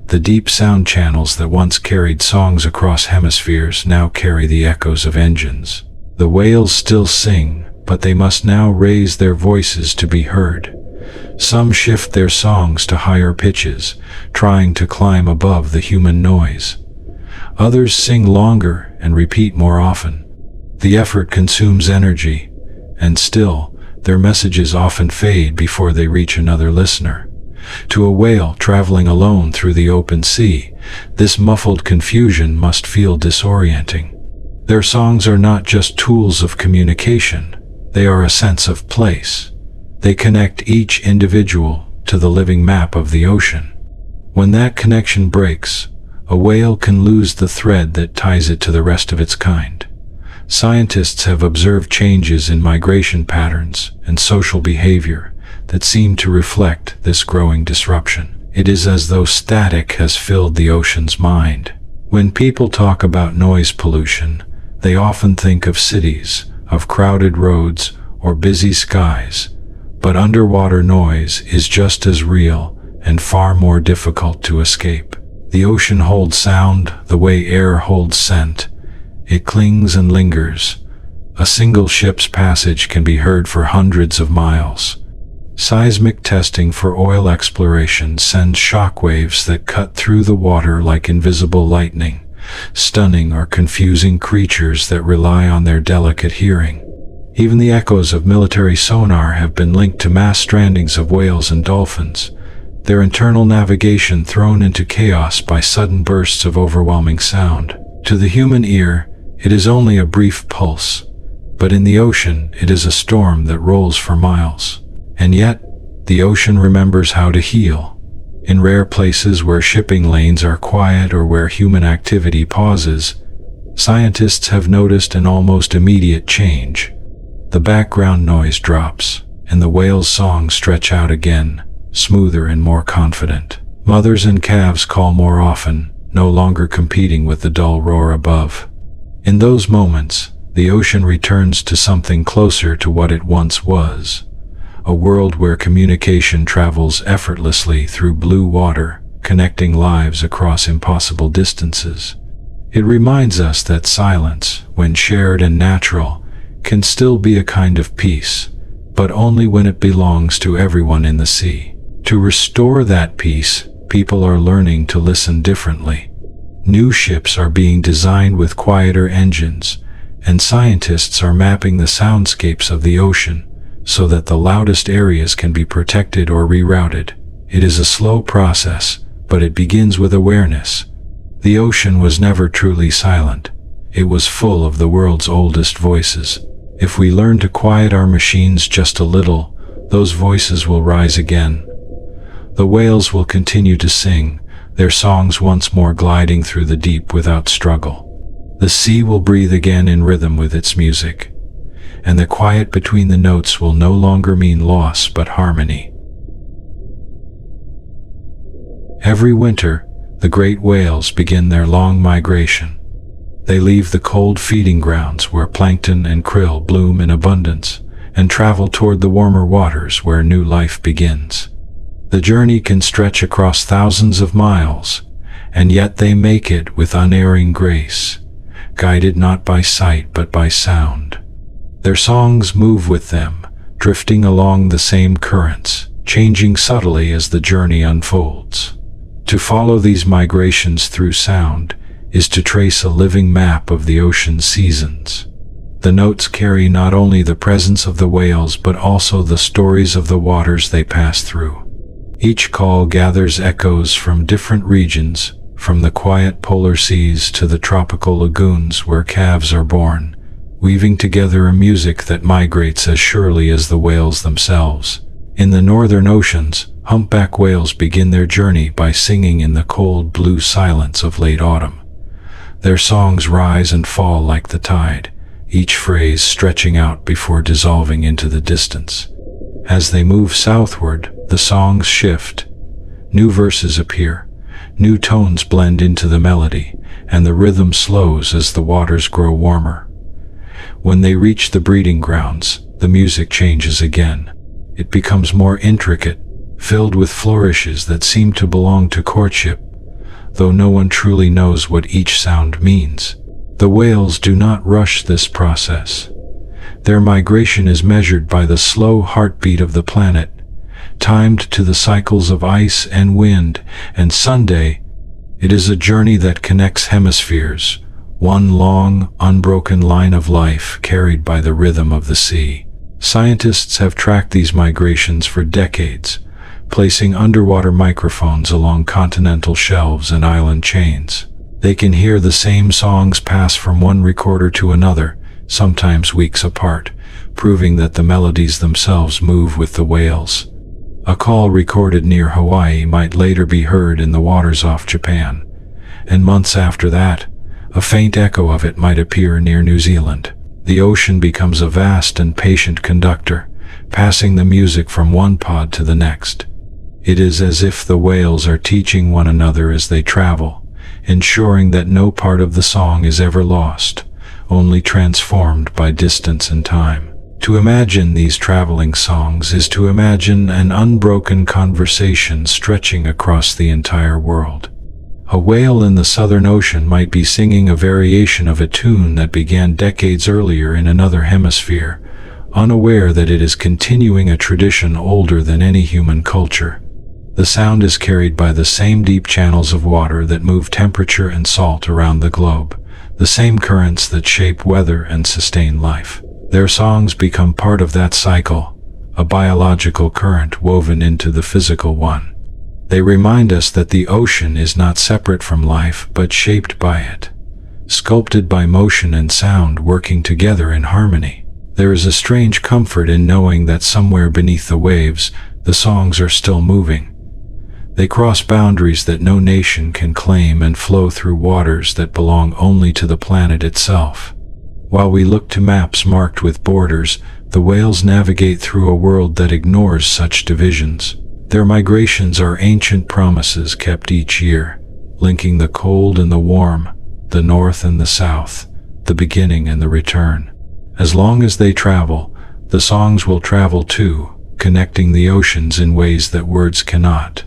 The deep sound channels that once carried songs across hemispheres now carry the echoes of engines. The whales still sing, but they must now raise their voices to be heard. Some shift their songs to higher pitches, trying to climb above the human noise. Others sing longer and repeat more often. The effort consumes energy, and still, their messages often fade before they reach another listener. To a whale traveling alone through the open sea, this muffled confusion must feel disorienting. Their songs are not just tools of communication, they are a sense of place. They connect each individual to the living map of the ocean. When that connection breaks, a whale can lose the thread that ties it to the rest of its kind. Scientists have observed changes in migration patterns and social behavior that seem to reflect this growing disruption. It is as though static has filled the ocean's mind. When people talk about noise pollution, they often think of cities, of crowded roads, or busy skies. But underwater noise is just as real and far more difficult to escape. The ocean holds sound the way air holds scent. It clings and lingers. A single ship's passage can be heard for hundreds of miles. Seismic testing for oil exploration sends shockwaves that cut through the water like invisible lightning, stunning or confusing creatures that rely on their delicate hearing. Even the echoes of military sonar have been linked to mass strandings of whales and dolphins, their internal navigation thrown into chaos by sudden bursts of overwhelming sound. To the human ear, it is only a brief pulse, but in the ocean, it is a storm that rolls for miles. And yet, the ocean remembers how to heal. In rare places where shipping lanes are quiet or where human activity pauses, scientists have noticed an almost immediate change. The background noise drops, and the whale's songs stretch out again, smoother and more confident. Mothers and calves call more often, no longer competing with the dull roar above. In those moments, the ocean returns to something closer to what it once was. A world where communication travels effortlessly through blue water, connecting lives across impossible distances. It reminds us that silence, when shared and natural, can still be a kind of peace, but only when it belongs to everyone in the sea. To restore that peace, people are learning to listen differently. New ships are being designed with quieter engines, and scientists are mapping the soundscapes of the ocean so that the loudest areas can be protected or rerouted. It is a slow process, but it begins with awareness. The ocean was never truly silent. It was full of the world's oldest voices. If we learn to quiet our machines just a little, those voices will rise again. The whales will continue to sing, their songs once more gliding through the deep without struggle. The sea will breathe again in rhythm with its music, and the quiet between the notes will no longer mean loss but harmony. Every winter, the great whales begin their long migration. They leave the cold feeding grounds where plankton and krill bloom in abundance and travel toward the warmer waters where new life begins. The journey can stretch across thousands of miles, and yet they make it with unerring grace, guided not by sight but by sound. Their songs move with them, drifting along the same currents, changing subtly as the journey unfolds. To follow these migrations through sound is to trace a living map of the ocean's seasons. The notes carry not only the presence of the whales but also the stories of the waters they pass through. Each call gathers echoes from different regions, from the quiet polar seas to the tropical lagoons where calves are born, weaving together a music that migrates as surely as the whales themselves. In the northern oceans, humpback whales begin their journey by singing in the cold blue silence of late autumn. Their songs rise and fall like the tide, each phrase stretching out before dissolving into the distance. As they move southward, the songs shift. New verses appear, new tones blend into the melody, and the rhythm slows as the waters grow warmer. When they reach the breeding grounds, the music changes again. It becomes more intricate, filled with flourishes that seem to belong to courtship, though no one truly knows what each sound means. The whales do not rush this process. Their migration is measured by the slow heartbeat of the planet, timed to the cycles of ice and wind and Sunday. It is a journey that connects hemispheres, one long, unbroken line of life carried by the rhythm of the sea. Scientists have tracked these migrations for decades, placing underwater microphones along continental shelves and island chains. They can hear the same songs pass from one recorder to another, sometimes weeks apart, proving that the melodies themselves move with the whales. A call recorded near Hawaii might later be heard in the waters off Japan, and months after that, a faint echo of it might appear near New Zealand. The ocean becomes a vast and patient conductor, passing the music from one pod to the next. It is as if the whales are teaching one another as they travel, ensuring that no part of the song is ever lost, only transformed by distance and time. To imagine these traveling songs is to imagine an unbroken conversation stretching across the entire world. A whale in the Southern Ocean might be singing a variation of a tune that began decades earlier in another hemisphere, unaware that it is continuing a tradition older than any human culture. The sound is carried by the same deep channels of water that move temperature and salt around the globe, the same currents that shape weather and sustain life. Their songs become part of that cycle, a biological current woven into the physical one. They remind us that the ocean is not separate from life but shaped by it, sculpted by motion and sound working together in harmony. There is a strange comfort in knowing that somewhere beneath the waves, the songs are still moving. They cross boundaries that no nation can claim and flow through waters that belong only to the planet itself. While we look to maps marked with borders, the whales navigate through a world that ignores such divisions. Their migrations are ancient promises kept each year, linking the cold and the warm, the north and the south, the beginning and the return. As long as they travel, the songs will travel too, connecting the oceans in ways that words cannot.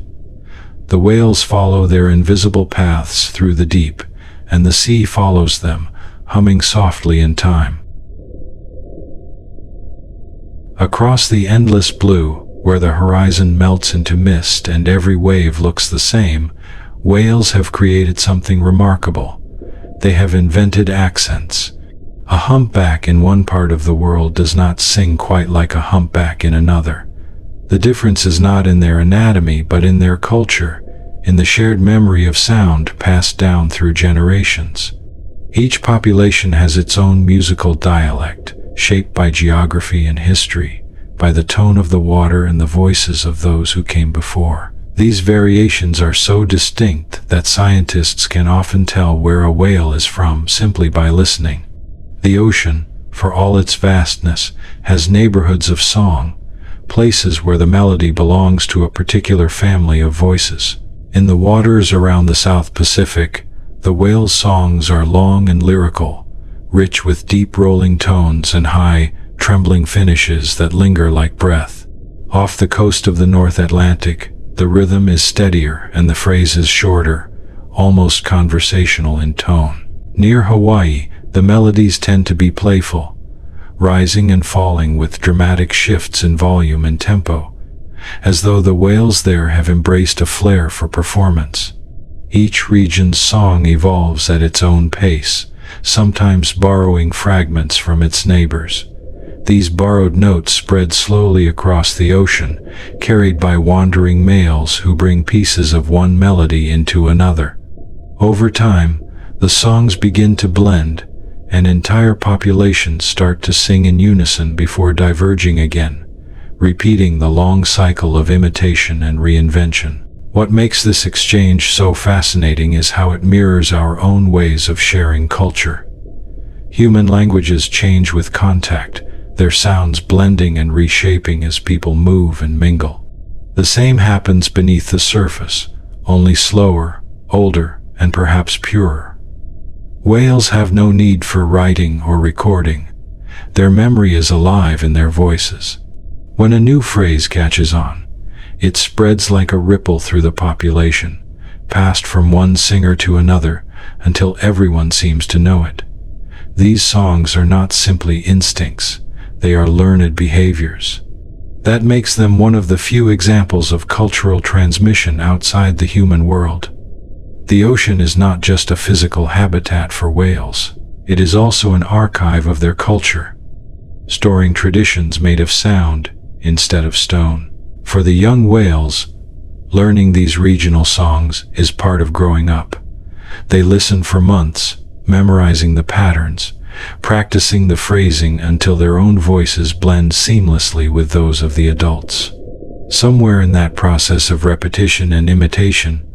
The whales follow their invisible paths through the deep, and the sea follows them, humming softly in time. Across the endless blue, where the horizon melts into mist and every wave looks the same, whales have created something remarkable. They have invented accents. A humpback in one part of the world does not sing quite like a humpback in another. The difference is not in their anatomy but in their culture, in the shared memory of sound passed down through generations. Each population has its own musical dialect, shaped by geography and history, by the tone of the water and the voices of those who came before. These variations are so distinct that scientists can often tell where a whale is from simply by listening. The ocean, for all its vastness, has neighborhoods of song, places where the melody belongs to a particular family of voices. In the waters around the South Pacific, the whale's songs are long and lyrical, rich with deep rolling tones and high, trembling finishes that linger like breath. Off the coast of the North Atlantic, the rhythm is steadier and the phrase is shorter, almost conversational in tone. Near Hawaii, the melodies tend to be playful, rising and falling with dramatic shifts in volume and tempo, as though the whales there have embraced a flair for performance. Each region's song evolves at its own pace, sometimes borrowing fragments from its neighbors. These borrowed notes spread slowly across the ocean, carried by wandering males who bring pieces of one melody into another. Over time, the songs begin to blend, and entire populations start to sing in unison before diverging again, repeating the long cycle of imitation and reinvention. What makes this exchange so fascinating is how it mirrors our own ways of sharing culture. Human languages change with contact, their sounds blending and reshaping as people move and mingle. The same happens beneath the surface, only slower, older, and perhaps purer. Whales have no need for writing or recording. Their memory is alive in their voices. When a new phrase catches on, it spreads like a ripple through the population, passed from one singer to another until everyone seems to know it. These songs are not simply instincts. They are learned behaviors. That makes them one of the few examples of cultural transmission outside the human world. The ocean is not just a physical habitat for whales. It is also an archive of their culture, storing traditions made of sound instead of stone. For the young whales, learning these regional songs is part of growing up. They listen for months, memorizing the patterns, practicing the phrasing until their own voices blend seamlessly with those of the adults. Somewhere in that process of repetition and imitation,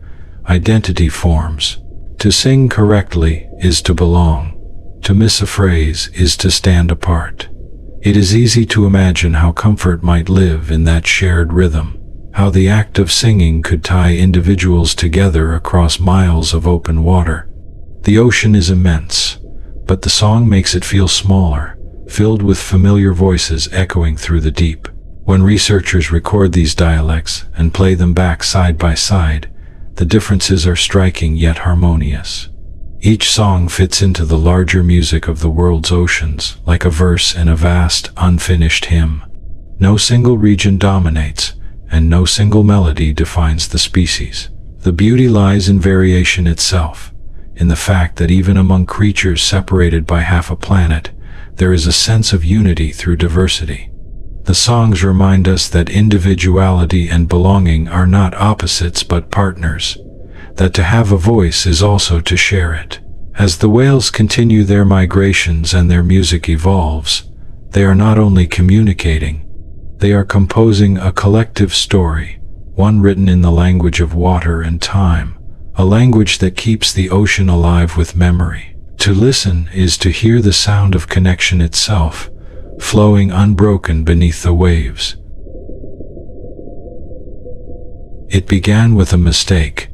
identity forms. To sing correctly is to belong. To miss a phrase is to stand apart. It is easy to imagine how comfort might live in that shared rhythm, how the act of singing could tie individuals together across miles of open water. The ocean is immense, but the song makes it feel smaller, filled with familiar voices echoing through the deep. When researchers record these dialects and play them back side by side, the differences are striking yet harmonious. Each song fits into the larger music of the world's oceans, like a verse in a vast, unfinished hymn. No single region dominates, and no single melody defines the species. The beauty lies in variation itself, in the fact that even among creatures separated by half a planet, there is a sense of unity through diversity. The songs remind us that individuality and belonging are not opposites but partners, that to have a voice is also to share it. As the whales continue their migrations and their music evolves, they are not only communicating, they are composing a collective story, one written in the language of water and time, a language that keeps the ocean alive with memory. To listen is to hear the sound of connection itself, flowing unbroken beneath the waves. It began with a mistake.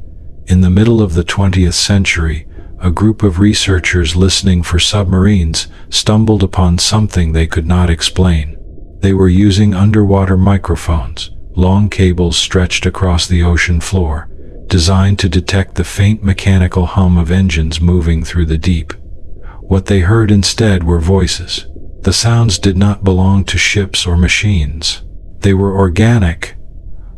In the middle of the 20th century, a group of researchers listening for submarines stumbled upon something they could not explain. They were using underwater microphones, long cables stretched across the ocean floor, designed to detect the faint mechanical hum of engines moving through the deep. What they heard instead were voices. The sounds did not belong to ships or machines. They were organic,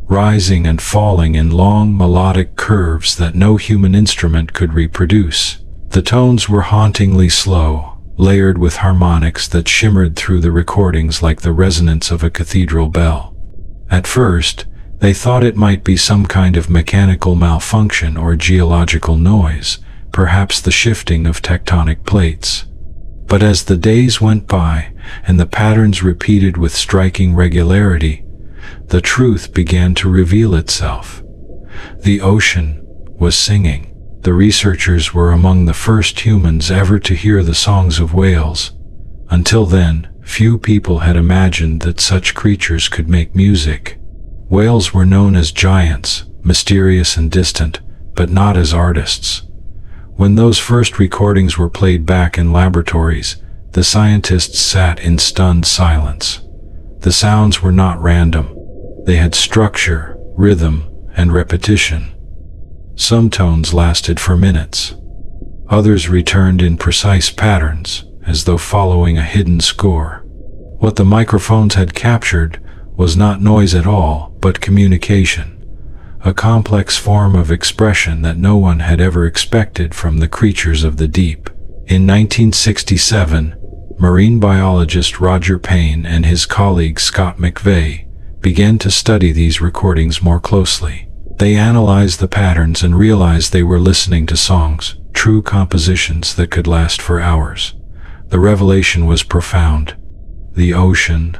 rising and falling in long melodic curves that no human instrument could reproduce. The tones were hauntingly slow, layered with harmonics that shimmered through the recordings like the resonance of a cathedral bell. At first, they thought it might be some kind of mechanical malfunction or geological noise, perhaps the shifting of tectonic plates. But as the days went by, and the patterns repeated with striking regularity, the truth began to reveal itself. The ocean was singing. The researchers were among the first humans ever to hear the songs of whales. Until then, few people had imagined that such creatures could make music. Whales were known as giants, mysterious and distant, but not as artists. When those first recordings were played back in laboratories, the scientists sat in stunned silence. The sounds were not random. They had structure, rhythm, and repetition. Some tones lasted for minutes. Others returned in precise patterns, as though following a hidden score. What the microphones had captured was not noise at all, but communication. A complex form of expression that no one had ever expected from the creatures of the deep. In 1967, marine biologist Roger Payne and his colleague Scott McVeigh began to study these recordings more closely. They analyzed the patterns and realized they were listening to songs, true compositions that could last for hours. The revelation was profound. The ocean,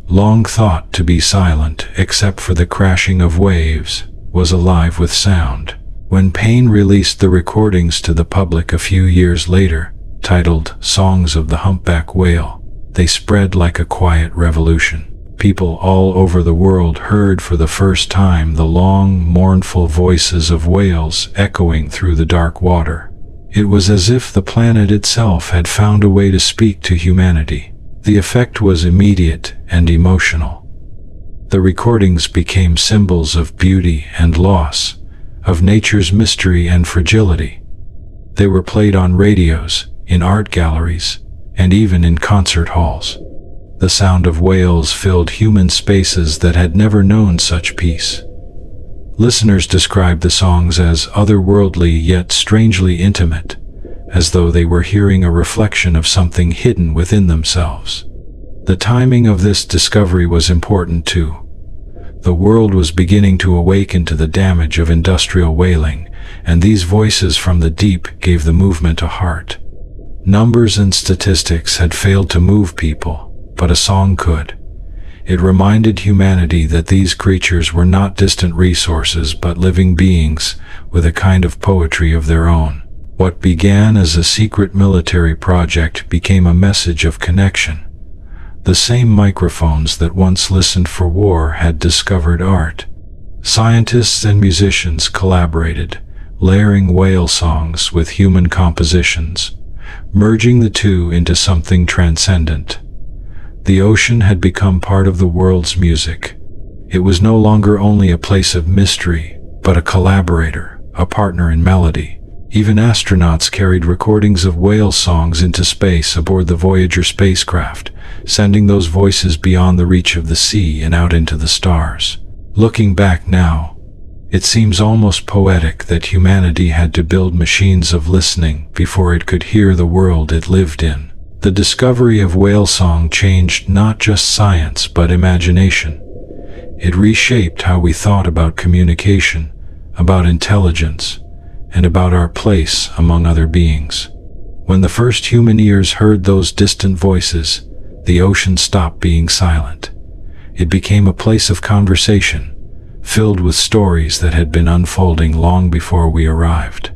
long thought to be silent except for the crashing of waves, was alive with sound. When Payne released the recordings to the public a few years later, titled Songs of the Humpback Whale, they spread like a quiet revolution. People all over the world heard for the first time the long, mournful voices of whales echoing through the dark water. It was as if the planet itself had found a way to speak to humanity. The effect was immediate and emotional. The recordings became symbols of beauty and loss, of nature's mystery and fragility. They were played on radios, in art galleries, and even in concert halls. The sound of whales filled human spaces that had never known such peace. Listeners described the songs as otherworldly yet strangely intimate, as though they were hearing a reflection of something hidden within themselves. The timing of this discovery was important too. The world was beginning to awaken to the damage of industrial whaling, and these voices from the deep gave the movement a heart. Numbers and statistics had failed to move people, but a song could. It reminded humanity that these creatures were not distant resources but living beings with a kind of poetry of their own. What began as a secret military project became a message of connection. The same microphones that once listened for war had discovered art. Scientists and musicians collaborated, layering whale songs with human compositions, merging the two into something transcendent. The ocean had become part of the world's music. It was no longer only a place of mystery, but a collaborator, a partner in melody. Even astronauts carried recordings of whale songs into space aboard the Voyager spacecraft, sending those voices beyond the reach of the sea and out into the stars. Looking back now, it seems almost poetic that humanity had to build machines of listening before it could hear the world it lived in. The discovery of whale song changed not just science but imagination. It reshaped how we thought about communication, about intelligence, and about our place among other beings. When the first human ears heard those distant voices, the ocean stopped being silent. It became a place of conversation, filled with stories that had been unfolding long before we arrived.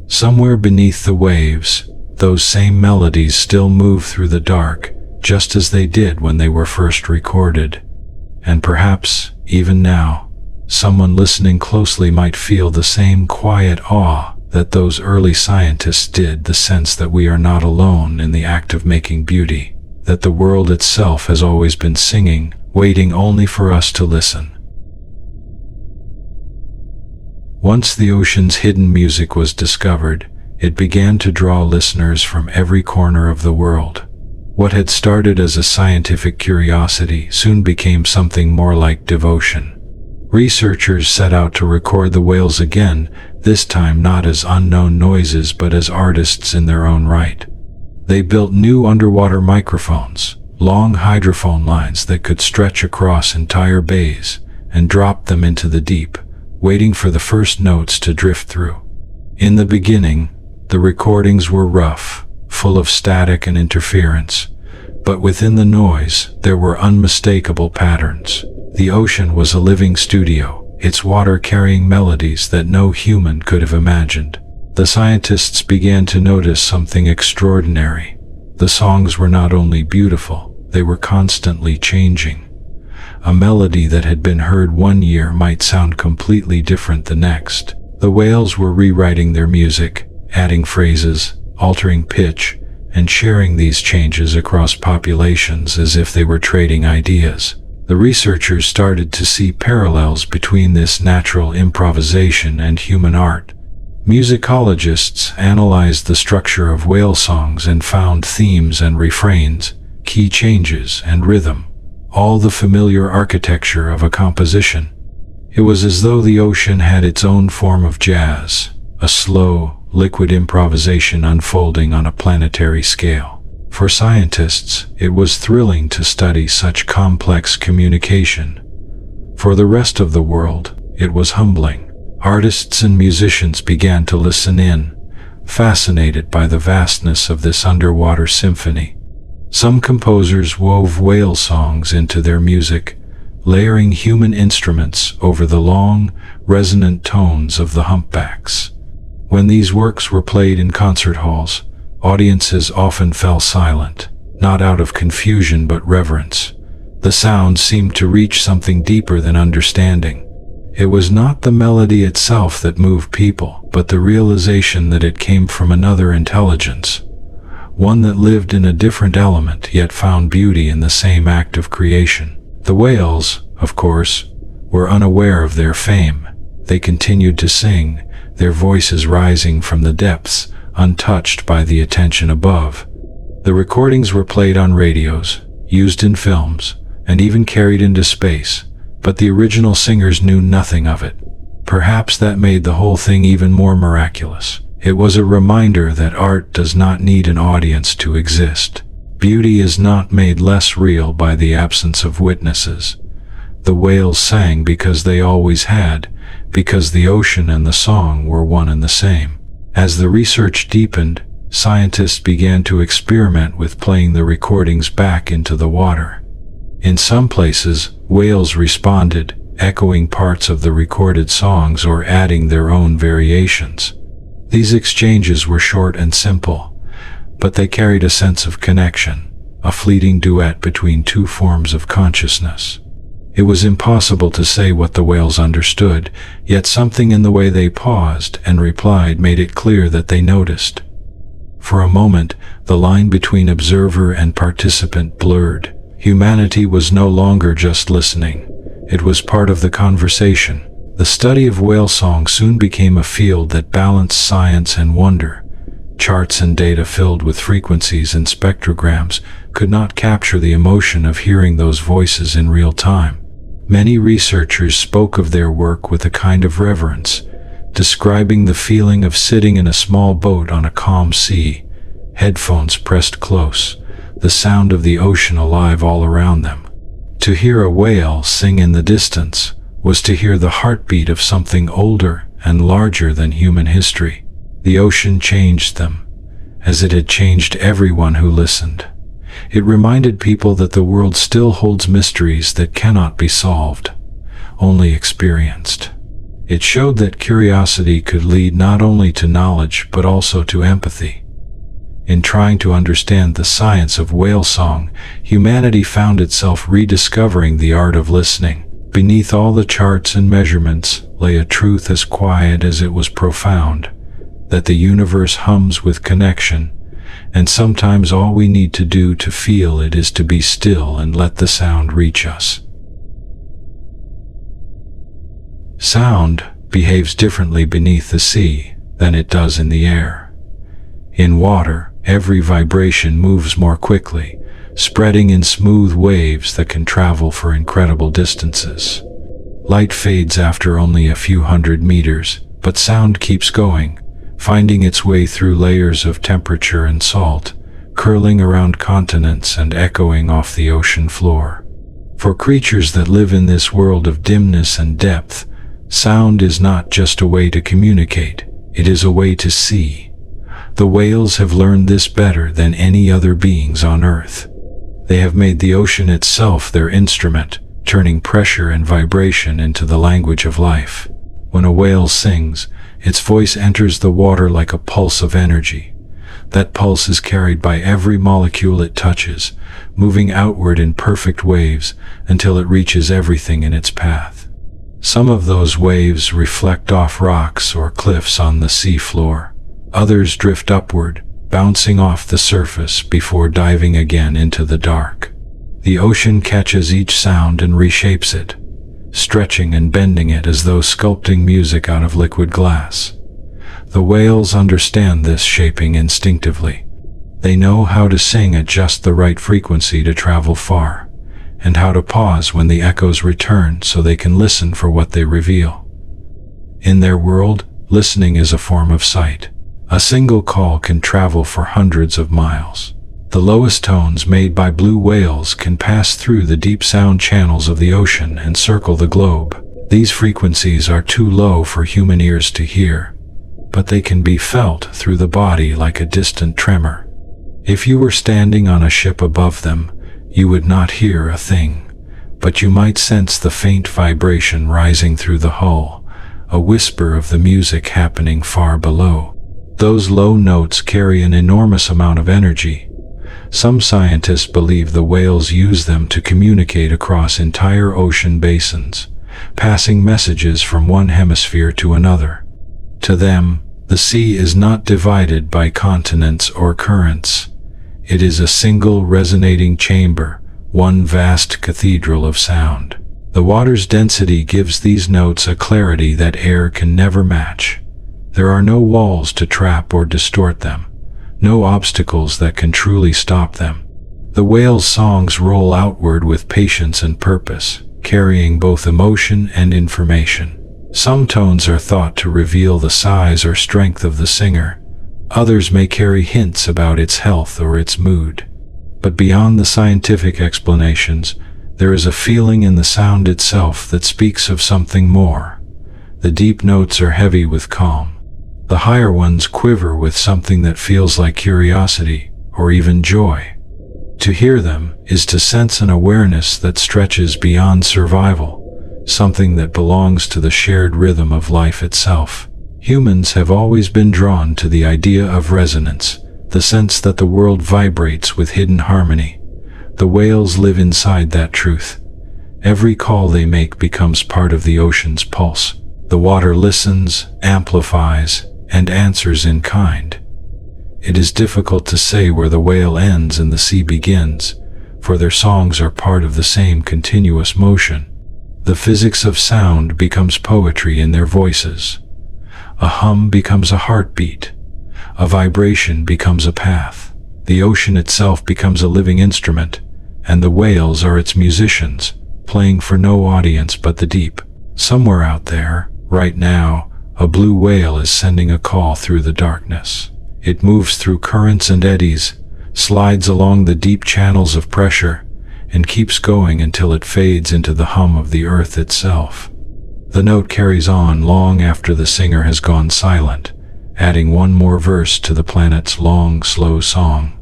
Somewhere beneath the waves, those same melodies still move through the dark, just as they did when they were first recorded. And perhaps, even now, someone listening closely might feel the same quiet awe that those early scientists did, the sense that we are not alone in the act of making beauty, that the world itself has always been singing, waiting only for us to listen. Once the ocean's hidden music was discovered, it began to draw listeners from every corner of the world. What had started as a scientific curiosity soon became something more like devotion. Researchers set out to record the whales again, this time not as unknown noises but as artists in their own right. They built new underwater microphones, long hydrophone lines that could stretch across entire bays, and dropped them into the deep, waiting for the first notes to drift through. In the beginning, the recordings were rough, full of static and interference, but within the noise there were unmistakable patterns. The ocean was a living studio, its water carrying melodies that no human could have imagined. The scientists began to notice something extraordinary. The songs were not only beautiful, they were constantly changing. A melody that had been heard one year might sound completely different the next. The whales were rewriting their music, adding phrases, altering pitch, and sharing these changes across populations as if they were trading ideas. The researchers started to see parallels between this natural improvisation and human art. Musicologists analyzed the structure of whale songs and found themes and refrains, key changes and rhythm, all the familiar architecture of a composition. It was as though the ocean had its own form of jazz, a slow, liquid improvisation unfolding on a planetary scale. For scientists, it was thrilling to study such complex communication. For the rest of the world, it was humbling. Artists and musicians began to listen in, fascinated by the vastness of this underwater symphony. Some composers wove whale songs into their music, layering human instruments over the long, resonant tones of the humpbacks. When these works were played in concert halls, audiences often fell silent, not out of confusion but reverence. The sound seemed to reach something deeper than understanding. It was not the melody itself that moved people, but the realization that it came from another intelligence, one that lived in a different element yet found beauty in the same act of creation. The whales, of course, were unaware of their fame. They continued to sing, their voices rising from the depths, untouched by the attention above. The recordings were played on radios, used in films, and even carried into space, but the original singers knew nothing of it. Perhaps that made the whole thing even more miraculous. It was a reminder that art does not need an audience to exist. Beauty is not made less real by the absence of witnesses. The whales sang because they always had, because the ocean and the song were one and the same. As the research deepened, scientists began to experiment with playing the recordings back into the water. In some places, whales responded, echoing parts of the recorded songs or adding their own variations. These exchanges were short and simple, but they carried a sense of connection, a fleeting duet between two forms of consciousness. It was impossible to say what the whales understood, yet something in the way they paused and replied made it clear that they noticed. For a moment, the line between observer and participant blurred. Humanity was no longer just listening. It was part of the conversation. The study of whale song soon became a field that balanced science and wonder. Charts and data filled with frequencies and spectrograms could not capture the emotion of hearing those voices in real time. Many researchers spoke of their work with a kind of reverence, describing the feeling of sitting in a small boat on a calm sea, headphones pressed close, the sound of the ocean alive all around them. To hear a whale sing in the distance was to hear the heartbeat of something older and larger than human history. The ocean changed them, as it had changed everyone who listened. It reminded people that the world still holds mysteries that cannot be solved, only experienced. It showed that curiosity could lead not only to knowledge but also to empathy. In trying to understand the science of whale song, humanity found itself rediscovering the art of listening. Beneath all the charts and measurements lay a truth as quiet as it was profound, that the universe hums with connection, and sometimes all we need to do to feel it is to be still and let the sound reach us. Sound behaves differently beneath the sea than it does in the air. In water, every vibration moves more quickly, spreading in smooth waves that can travel for incredible distances. Light fades after only a few hundred meters, but sound keeps going, finding its way through layers of temperature and salt, curling around continents and echoing off the ocean floor. For creatures that live in this world of dimness and depth, sound is not just a way to communicate, it is a way to see. The whales have learned this better than any other beings on Earth. They have made the ocean itself their instrument, turning pressure and vibration into the language of life. When a whale sings, its voice enters the water like a pulse of energy. That pulse is carried by every molecule it touches, moving outward in perfect waves until it reaches everything in its path. Some of those waves reflect off rocks or cliffs on the sea floor. Others drift upward, bouncing off the surface before diving again into the dark. The ocean catches each sound and reshapes it, stretching and bending it as though sculpting music out of liquid glass. The whales understand this shaping instinctively. They know how to sing at just the right frequency to travel far, and how to pause when the echoes return so they can listen for what they reveal. In their world, listening is a form of sight. A single call can travel for hundreds of miles. The lowest tones made by blue whales can pass through the deep sound channels of the ocean and circle the globe. These frequencies are too low for human ears to hear, but they can be felt through the body like a distant tremor. If you were standing on a ship above them, you would not hear a thing, but you might sense the faint vibration rising through the hull, a whisper of the music happening far below. Those low notes carry an enormous amount of energy. Some scientists believe the whales use them to communicate across entire ocean basins, passing messages from one hemisphere to another. To them, the sea is not divided by continents or currents. It is a single resonating chamber, one vast cathedral of sound. The water's density gives these notes a clarity that air can never match. There are no walls to trap or distort them, no obstacles that can truly stop them. The whale's songs roll outward with patience and purpose, carrying both emotion and information. Some tones are thought to reveal the size or strength of the singer. Others may carry hints about its health or its mood. But beyond the scientific explanations, there is a feeling in the sound itself that speaks of something more. The deep notes are heavy with calm. The higher ones quiver with something that feels like curiosity or even joy. To hear them is to sense an awareness that stretches beyond survival, something that belongs to the shared rhythm of life itself. Humans have always been drawn to the idea of resonance, the sense that the world vibrates with hidden harmony. The whales live inside that truth. Every call they make becomes part of the ocean's pulse. The water listens, amplifies, and answers in kind. It is difficult to say where the whale ends and the sea begins, for their songs are part of the same continuous motion. The physics of sound becomes poetry in their voices. A hum becomes a heartbeat. A vibration becomes a path. The ocean itself becomes a living instrument, and the whales are its musicians, playing for no audience but the deep. Somewhere out there, right now, a blue whale is sending a call through the darkness. It moves through currents and eddies, slides along the deep channels of pressure, and keeps going until it fades into the hum of the earth itself. The note carries on long after the singer has gone silent, adding one more verse to the planet's long, slow song.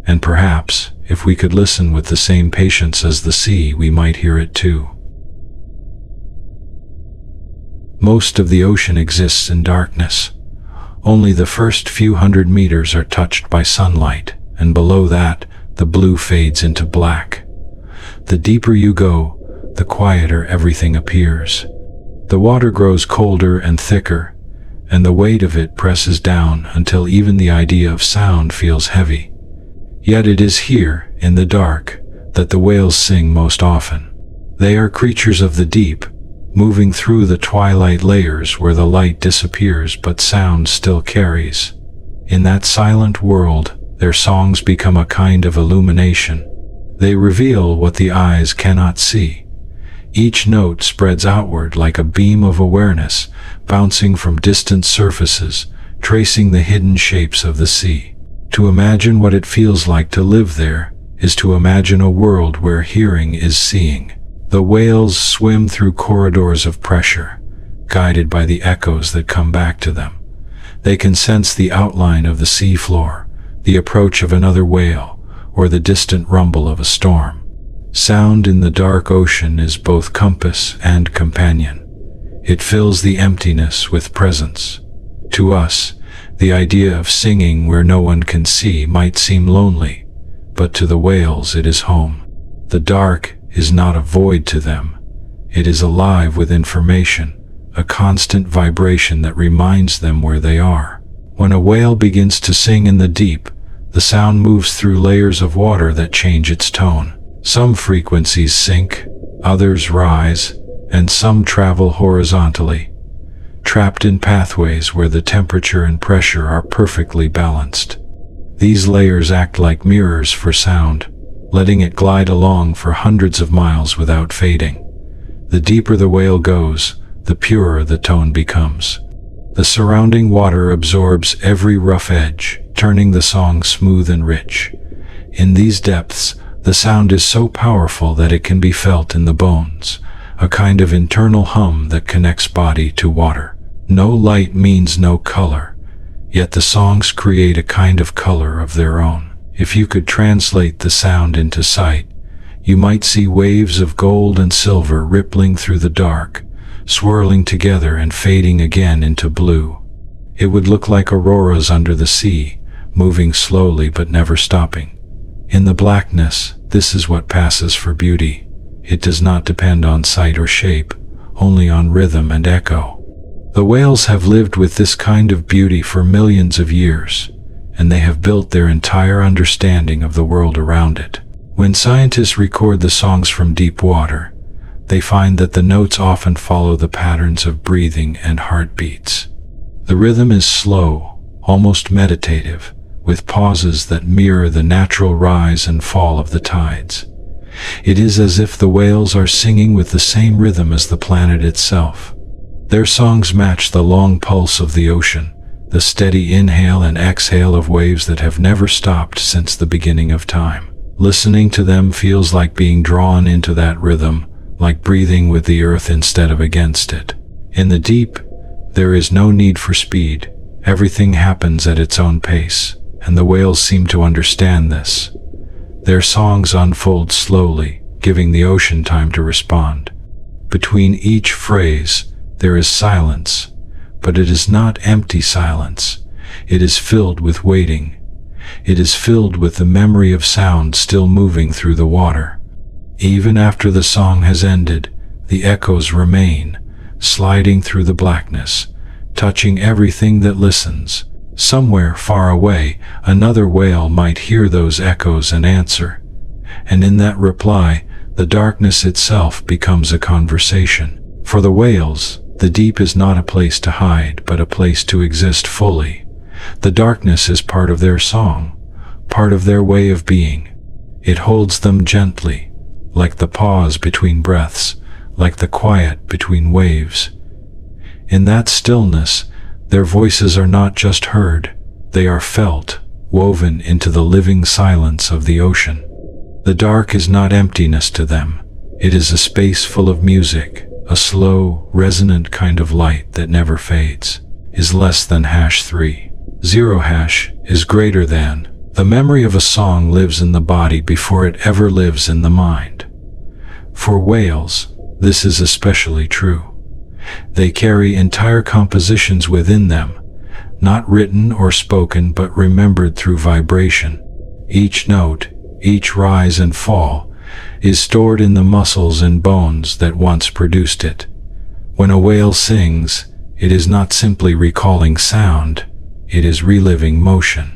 And perhaps, if we could listen with the same patience as the sea, we might hear it too. Most of the ocean exists in darkness. Only the first few hundred meters are touched by sunlight, and below that, the blue fades into black. The deeper you go, the quieter everything appears. The water grows colder and thicker, and the weight of it presses down until even the idea of sound feels heavy. Yet it is here, in the dark, that the whales sing most often. They are creatures of the deep, moving through the twilight layers where the light disappears but sound still carries. In that silent world, their songs become a kind of illumination. They reveal what the eyes cannot see. Each note spreads outward like a beam of awareness, bouncing from distant surfaces, tracing the hidden shapes of the sea. To imagine what it feels like to live there is to imagine a world where hearing is seeing. The whales swim through corridors of pressure, guided by the echoes that come back to them. They can sense the outline of the sea floor, the approach of another whale, or the distant rumble of a storm. Sound in the dark ocean is both compass and companion. It fills the emptiness with presence. To us, the idea of singing where no one can see might seem lonely, but to the whales it is home. The dark is not a void to them. It is alive with information, a constant vibration that reminds them where they are. When a whale begins to sing in the deep, the sound moves through layers of water that change its tone. Some frequencies sink, others rise, and some travel horizontally, trapped in pathways where the temperature and pressure are perfectly balanced. These layers act like mirrors for sound, letting it glide along for hundreds of miles without fading. The deeper the whale goes, the purer the tone becomes. The surrounding water absorbs every rough edge, turning the song smooth and rich. In these depths, the sound is so powerful that it can be felt in the bones, a kind of internal hum that connects body to water. No light means no color, yet the songs create a kind of color of their own. If you could translate the sound into sight, you might see waves of gold and silver rippling through the dark, swirling together and fading again into blue. It would look like auroras under the sea, moving slowly but never stopping. In the blackness, this is what passes for beauty. It does not depend on sight or shape, only on rhythm and echo. The whales have lived with this kind of beauty for millions of years, and they have built their entire understanding of the world around it. When scientists record the songs from deep water, they find that the notes often follow the patterns of breathing and heartbeats. The rhythm is slow, almost meditative, with pauses that mirror the natural rise and fall of the tides. It is as if the whales are singing with the same rhythm as the planet itself. Their songs match the long pulse of the ocean, the steady inhale and exhale of waves that have never stopped since the beginning of time. Listening to them feels like being drawn into that rhythm, like breathing with the earth instead of against it. In the deep, there is no need for speed. Everything happens at its own pace, and the whales seem to understand this. Their songs unfold slowly, giving the ocean time to respond. Between each phrase, there is silence, but it is not empty silence. It is filled with waiting. It is filled with the memory of sound still moving through the water. Even after the song has ended, the echoes remain, sliding through the blackness, touching everything that listens. Somewhere far away, another whale might hear those echoes and answer. And in that reply, the darkness itself becomes a conversation. For the whales, the deep is not a place to hide, but a place to exist fully. The darkness is part of their song, part of their way of being. It holds them gently, like the pause between breaths, like the quiet between waves. In that stillness, their voices are not just heard, they are felt, woven into the living silence of the ocean. The dark is not emptiness to them. It is a space full of music, a slow, resonant kind of light that never fades. Is less than #3. 0# is greater than. The memory of a song lives in the body before it ever lives in the mind. For whales, this is especially true. They carry entire compositions within them, not written or spoken but remembered through vibration. Each note, each rise and fall, is stored in the muscles and bones that once produced it. When a whale sings, it is not simply recalling sound, it is reliving motion.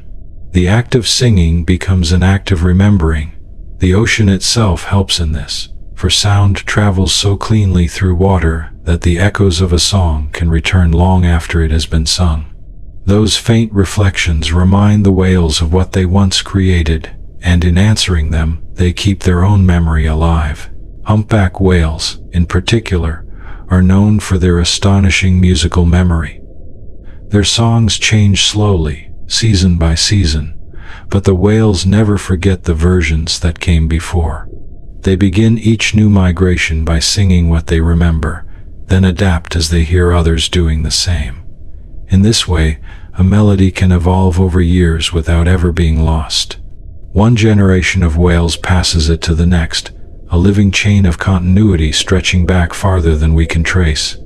The act of singing becomes an act of remembering. The ocean itself helps in this, for sound travels so cleanly through water that the echoes of a song can return long after it has been sung. Those faint reflections remind the whales of what they once created, and in answering them, they keep their own memory alive. Humpback whales, in particular, are known for their astonishing musical memory. Their songs change slowly, season by season, but the whales never forget the versions that came before. They begin each new migration by singing what they remember, then adapt as they hear others doing the same. In this way, a melody can evolve over years without ever being lost. One generation of whales passes it to the next, a living chain of continuity stretching back farther than we can trace.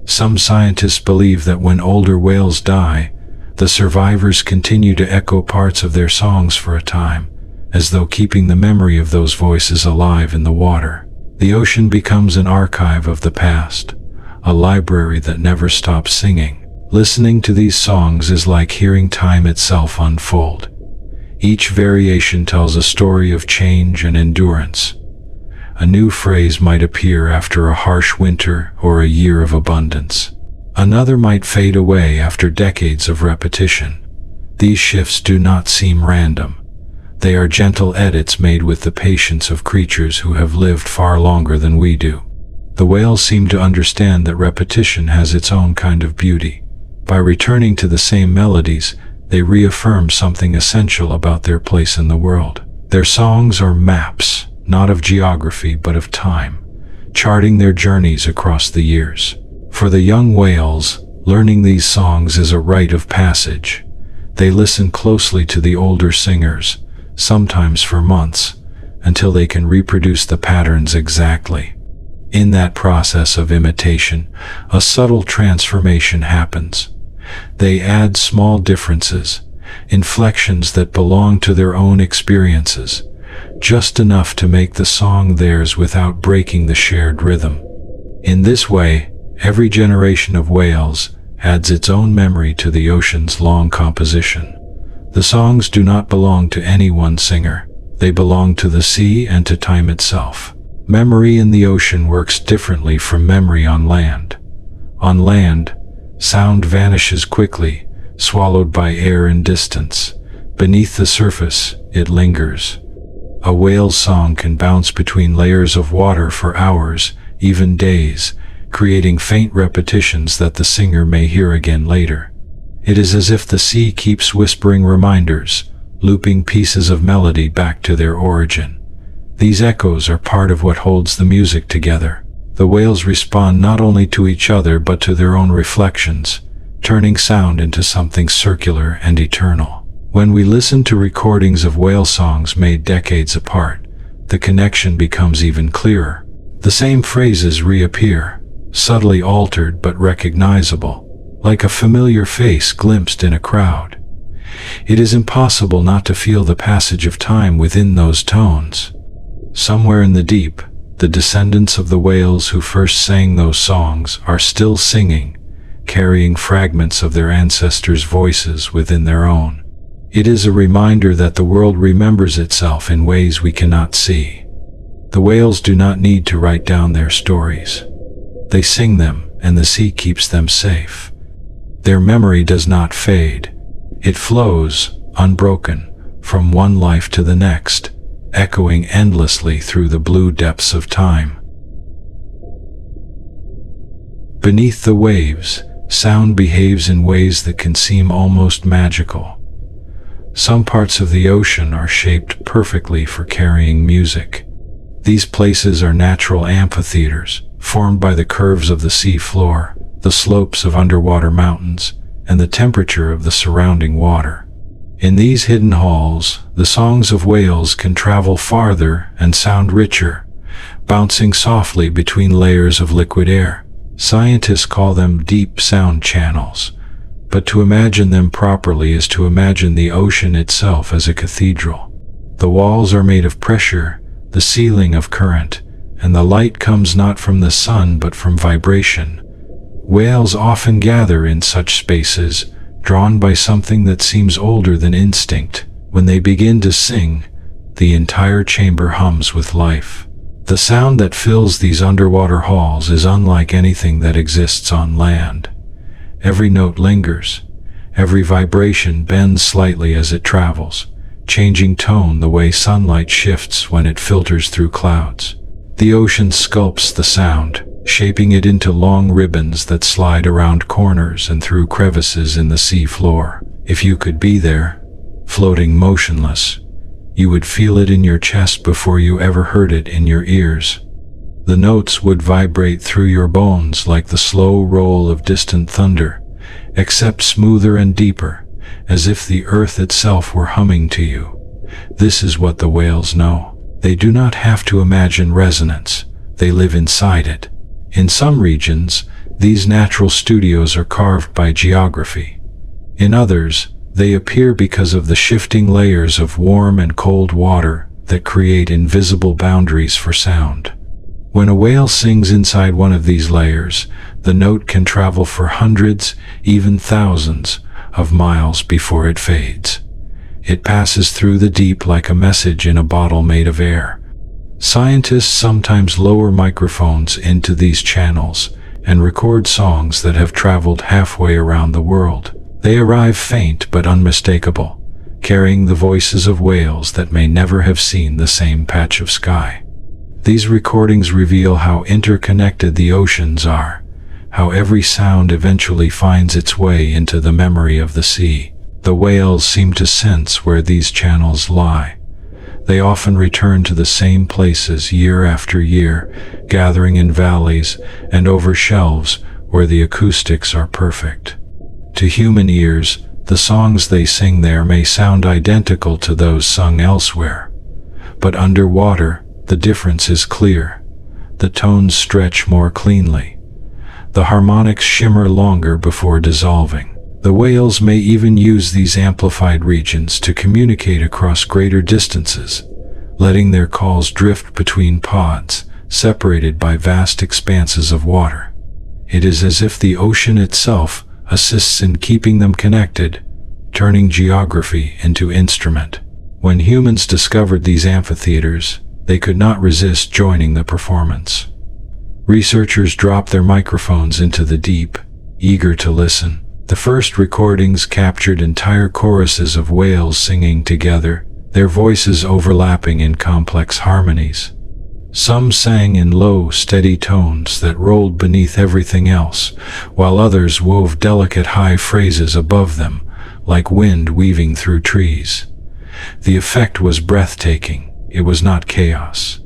Some scientists believe that when older whales die, the survivors continue to echo parts of their songs for a time, as though keeping the memory of those voices alive in the water. The ocean becomes an archive of the past, a library that never stops singing. Listening to these songs is like hearing time itself unfold. Each variation tells a story of change and endurance. A new phrase might appear after a harsh winter or a year of abundance. Another might fade away after decades of repetition. These shifts do not seem random. They are gentle edits made with the patience of creatures who have lived far longer than we do. The whales seem to understand that repetition has its own kind of beauty. By returning to the same melodies, they reaffirm something essential about their place in the world. Their songs are maps, not of geography but of time, charting their journeys across the years. For the young whales, learning these songs is a rite of passage. They listen closely to the older singers, sometimes for months, until they can reproduce the patterns exactly. In that process of imitation, a subtle transformation happens. They add small differences, inflections that belong to their own experiences, just enough to make the song theirs without breaking the shared rhythm. In this way, every generation of whales adds its own memory to the ocean's long composition. The songs do not belong to any one singer. They belong to the sea and to time itself. Memory in the ocean works differently from memory on land. On land, sound vanishes quickly, swallowed by air and distance. Beneath the surface, it lingers. A whale's song can bounce between layers of water for hours, even days, creating faint repetitions that the singer may hear again later. It is as if the sea keeps whispering reminders, looping pieces of melody back to their origin. These echoes are part of what holds the music together. The whales respond not only to each other but to their own reflections, turning sound into something circular and eternal. When we listen to recordings of whale songs made decades apart, the connection becomes even clearer. The same phrases reappear, subtly altered but recognizable, like a familiar face glimpsed in a crowd. It is impossible not to feel the passage of time within those tones. Somewhere in the deep, the descendants of the whales who first sang those songs are still singing, carrying fragments of their ancestors' voices within their own. It is a reminder that the world remembers itself in ways we cannot see. The whales do not need to write down their stories. They sing them, and the sea keeps them safe. Their memory does not fade. It flows, unbroken, from one life to the next, echoing endlessly through the blue depths of time. Beneath the waves, sound behaves in ways that can seem almost magical. Some parts of the ocean are shaped perfectly for carrying music. These places are natural amphitheaters, formed by the curves of the sea floor, the slopes of underwater mountains, and the temperature of the surrounding water. In these hidden halls, the songs of whales can travel farther and sound richer, bouncing softly between layers of liquid air. Scientists call them deep sound channels, but to imagine them properly is to imagine the ocean itself as a cathedral. The walls are made of pressure, the ceiling of current, and the light comes not from the sun but from vibration. Whales often gather in such spaces, drawn by something that seems older than instinct. When they begin to sing, the entire chamber hums with life. The sound that fills these underwater halls is unlike anything that exists on land. Every note lingers. Every vibration bends slightly as it travels, changing tone the way sunlight shifts when it filters through clouds. The ocean sculpts the sound, shaping it into long ribbons that slide around corners and through crevices in the sea floor. If you could be there, floating motionless, you would feel it in your chest before you ever heard it in your ears. The notes would vibrate through your bones like the slow roll of distant thunder, except smoother and deeper, as if the earth itself were humming to you. This is what the whales know. They do not have to imagine resonance. They live inside it. In some regions, these natural studios are carved by geography. In others, they appear because of the shifting layers of warm and cold water that create invisible boundaries for sound. When a whale sings inside one of these layers, the note can travel for hundreds, even thousands, of miles before it fades. It passes through the deep like a message in a bottle made of air. Scientists sometimes lower microphones into these channels and record songs that have traveled halfway around the world. They arrive faint but unmistakable, carrying the voices of whales that may never have seen the same patch of sky. These recordings reveal how interconnected the oceans are, how every sound eventually finds its way into the memory of the sea. The whales seem to sense where these channels lie. They often return to the same places year after year, gathering in valleys and over shelves where the acoustics are perfect. To human ears, the songs they sing there may sound identical to those sung elsewhere. But underwater, the difference is clear. The tones stretch more cleanly. The harmonics shimmer longer before dissolving. The whales may even use these amplified regions to communicate across greater distances, letting their calls drift between pods, separated by vast expanses of water. It is as if the ocean itself assists in keeping them connected, turning geography into instrument. When humans discovered these amphitheaters, they could not resist joining the performance. Researchers dropped their microphones into the deep, eager to listen. The first recordings captured entire choruses of whales singing together, their voices overlapping in complex harmonies. Some sang in low, steady tones that rolled beneath everything else, while others wove delicate high phrases above them, like wind weaving through trees. The effect was breathtaking. It was not chaos.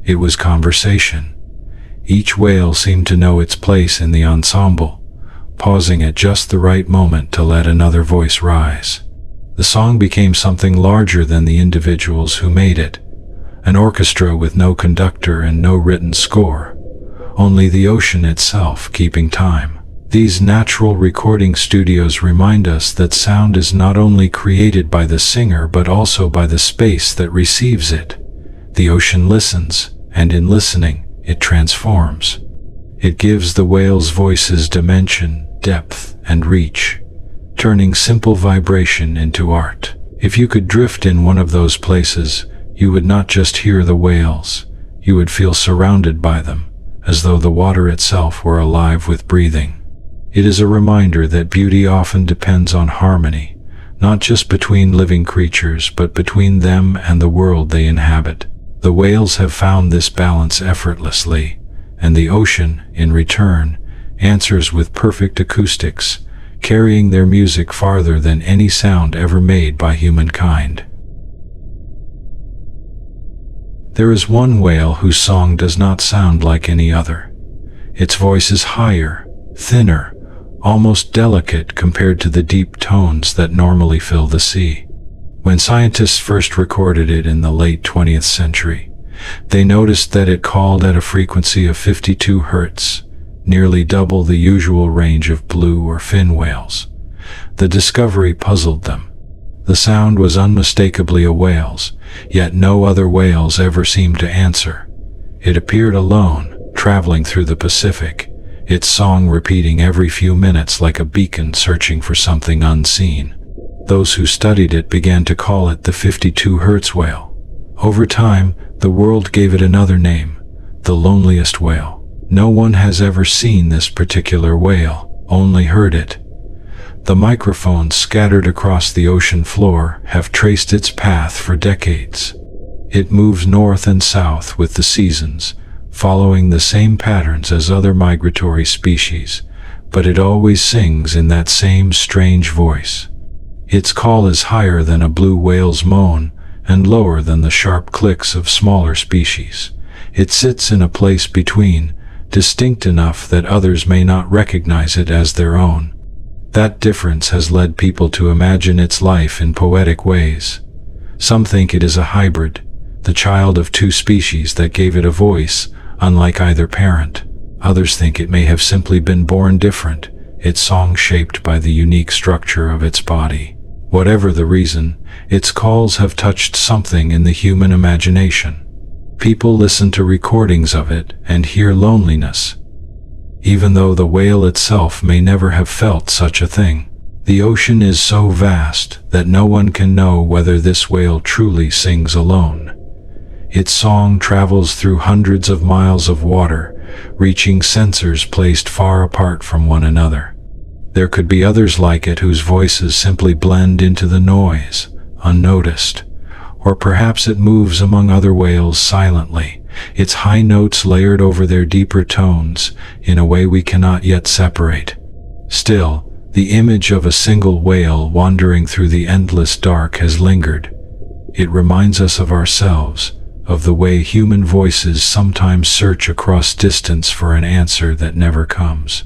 It was conversation. Each whale seemed to know its place in the ensemble, pausing at just the right moment to let another voice rise. The song became something larger than the individuals who made it, an orchestra with no conductor and no written score, only the ocean itself keeping time. These natural recording studios remind us that sound is not only created by the singer but also by the space that receives it. The ocean listens, and in listening, it transforms. It gives the whale's voices dimension, depth, and reach, turning simple vibration into art. If you could drift in one of those places, you would not just hear the whales, you would feel surrounded by them, as though the water itself were alive with breathing. It is a reminder that beauty often depends on harmony, not just between living creatures, but between them and the world they inhabit. The whales have found this balance effortlessly, and the ocean, in return, answers with perfect acoustics, carrying their music farther than any sound ever made by humankind. There is one whale whose song does not sound like any other. Its voice is higher, thinner, almost delicate compared to the deep tones that normally fill the sea. When scientists first recorded it in the late 20th century, they noticed that it called at a frequency of 52 Hz, nearly double the usual range of blue or fin whales. The discovery puzzled them. The sound was unmistakably a whale's, yet no other whales ever seemed to answer. It appeared alone, traveling through the Pacific, its song repeating every few minutes like a beacon searching for something unseen. Those who studied it began to call it the 52 Hz whale. Over time, the world gave it another name, the loneliest whale. No one has ever seen this particular whale, only heard it. The microphones scattered across the ocean floor have traced its path for decades. It moves north and south with the seasons, following the same patterns as other migratory species, but it always sings in that same strange voice. Its call is higher than a blue whale's moan and lower than the sharp clicks of smaller species. It sits in a place between, distinct enough that others may not recognize it as their own. That difference has led people to imagine its life in poetic ways. Some think it is a hybrid, the child of two species that gave it a voice, unlike either parent. Others think it may have simply been born different, its song shaped by the unique structure of its body. Whatever the reason, its calls have touched something in the human imagination. People listen to recordings of it and hear loneliness, even though the whale itself may never have felt such a thing. The ocean is so vast that no one can know whether this whale truly sings alone. Its song travels through hundreds of miles of water, reaching sensors placed far apart from one another. There could be others like it whose voices simply blend into the noise, unnoticed. Or perhaps it moves among other whales silently, its high notes layered over their deeper tones in a way we cannot yet separate. Still, the image of a single whale wandering through the endless dark has lingered. It reminds us of ourselves, of the way human voices sometimes search across distance for an answer that never comes.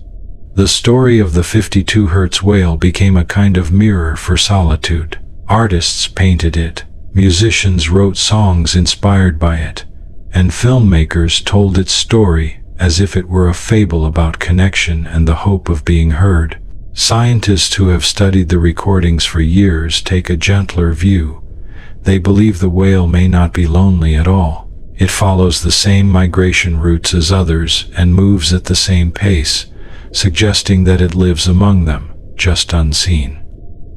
The story of the 52 Hz whale became a kind of mirror for solitude. Artists painted it, musicians wrote songs inspired by it, and filmmakers told its story as if it were a fable about connection and the hope of being heard. Scientists who have studied the recordings for years take a gentler view. They believe the whale may not be lonely at all. It follows the same migration routes as others and moves at the same pace, suggesting that it lives among them, just unseen.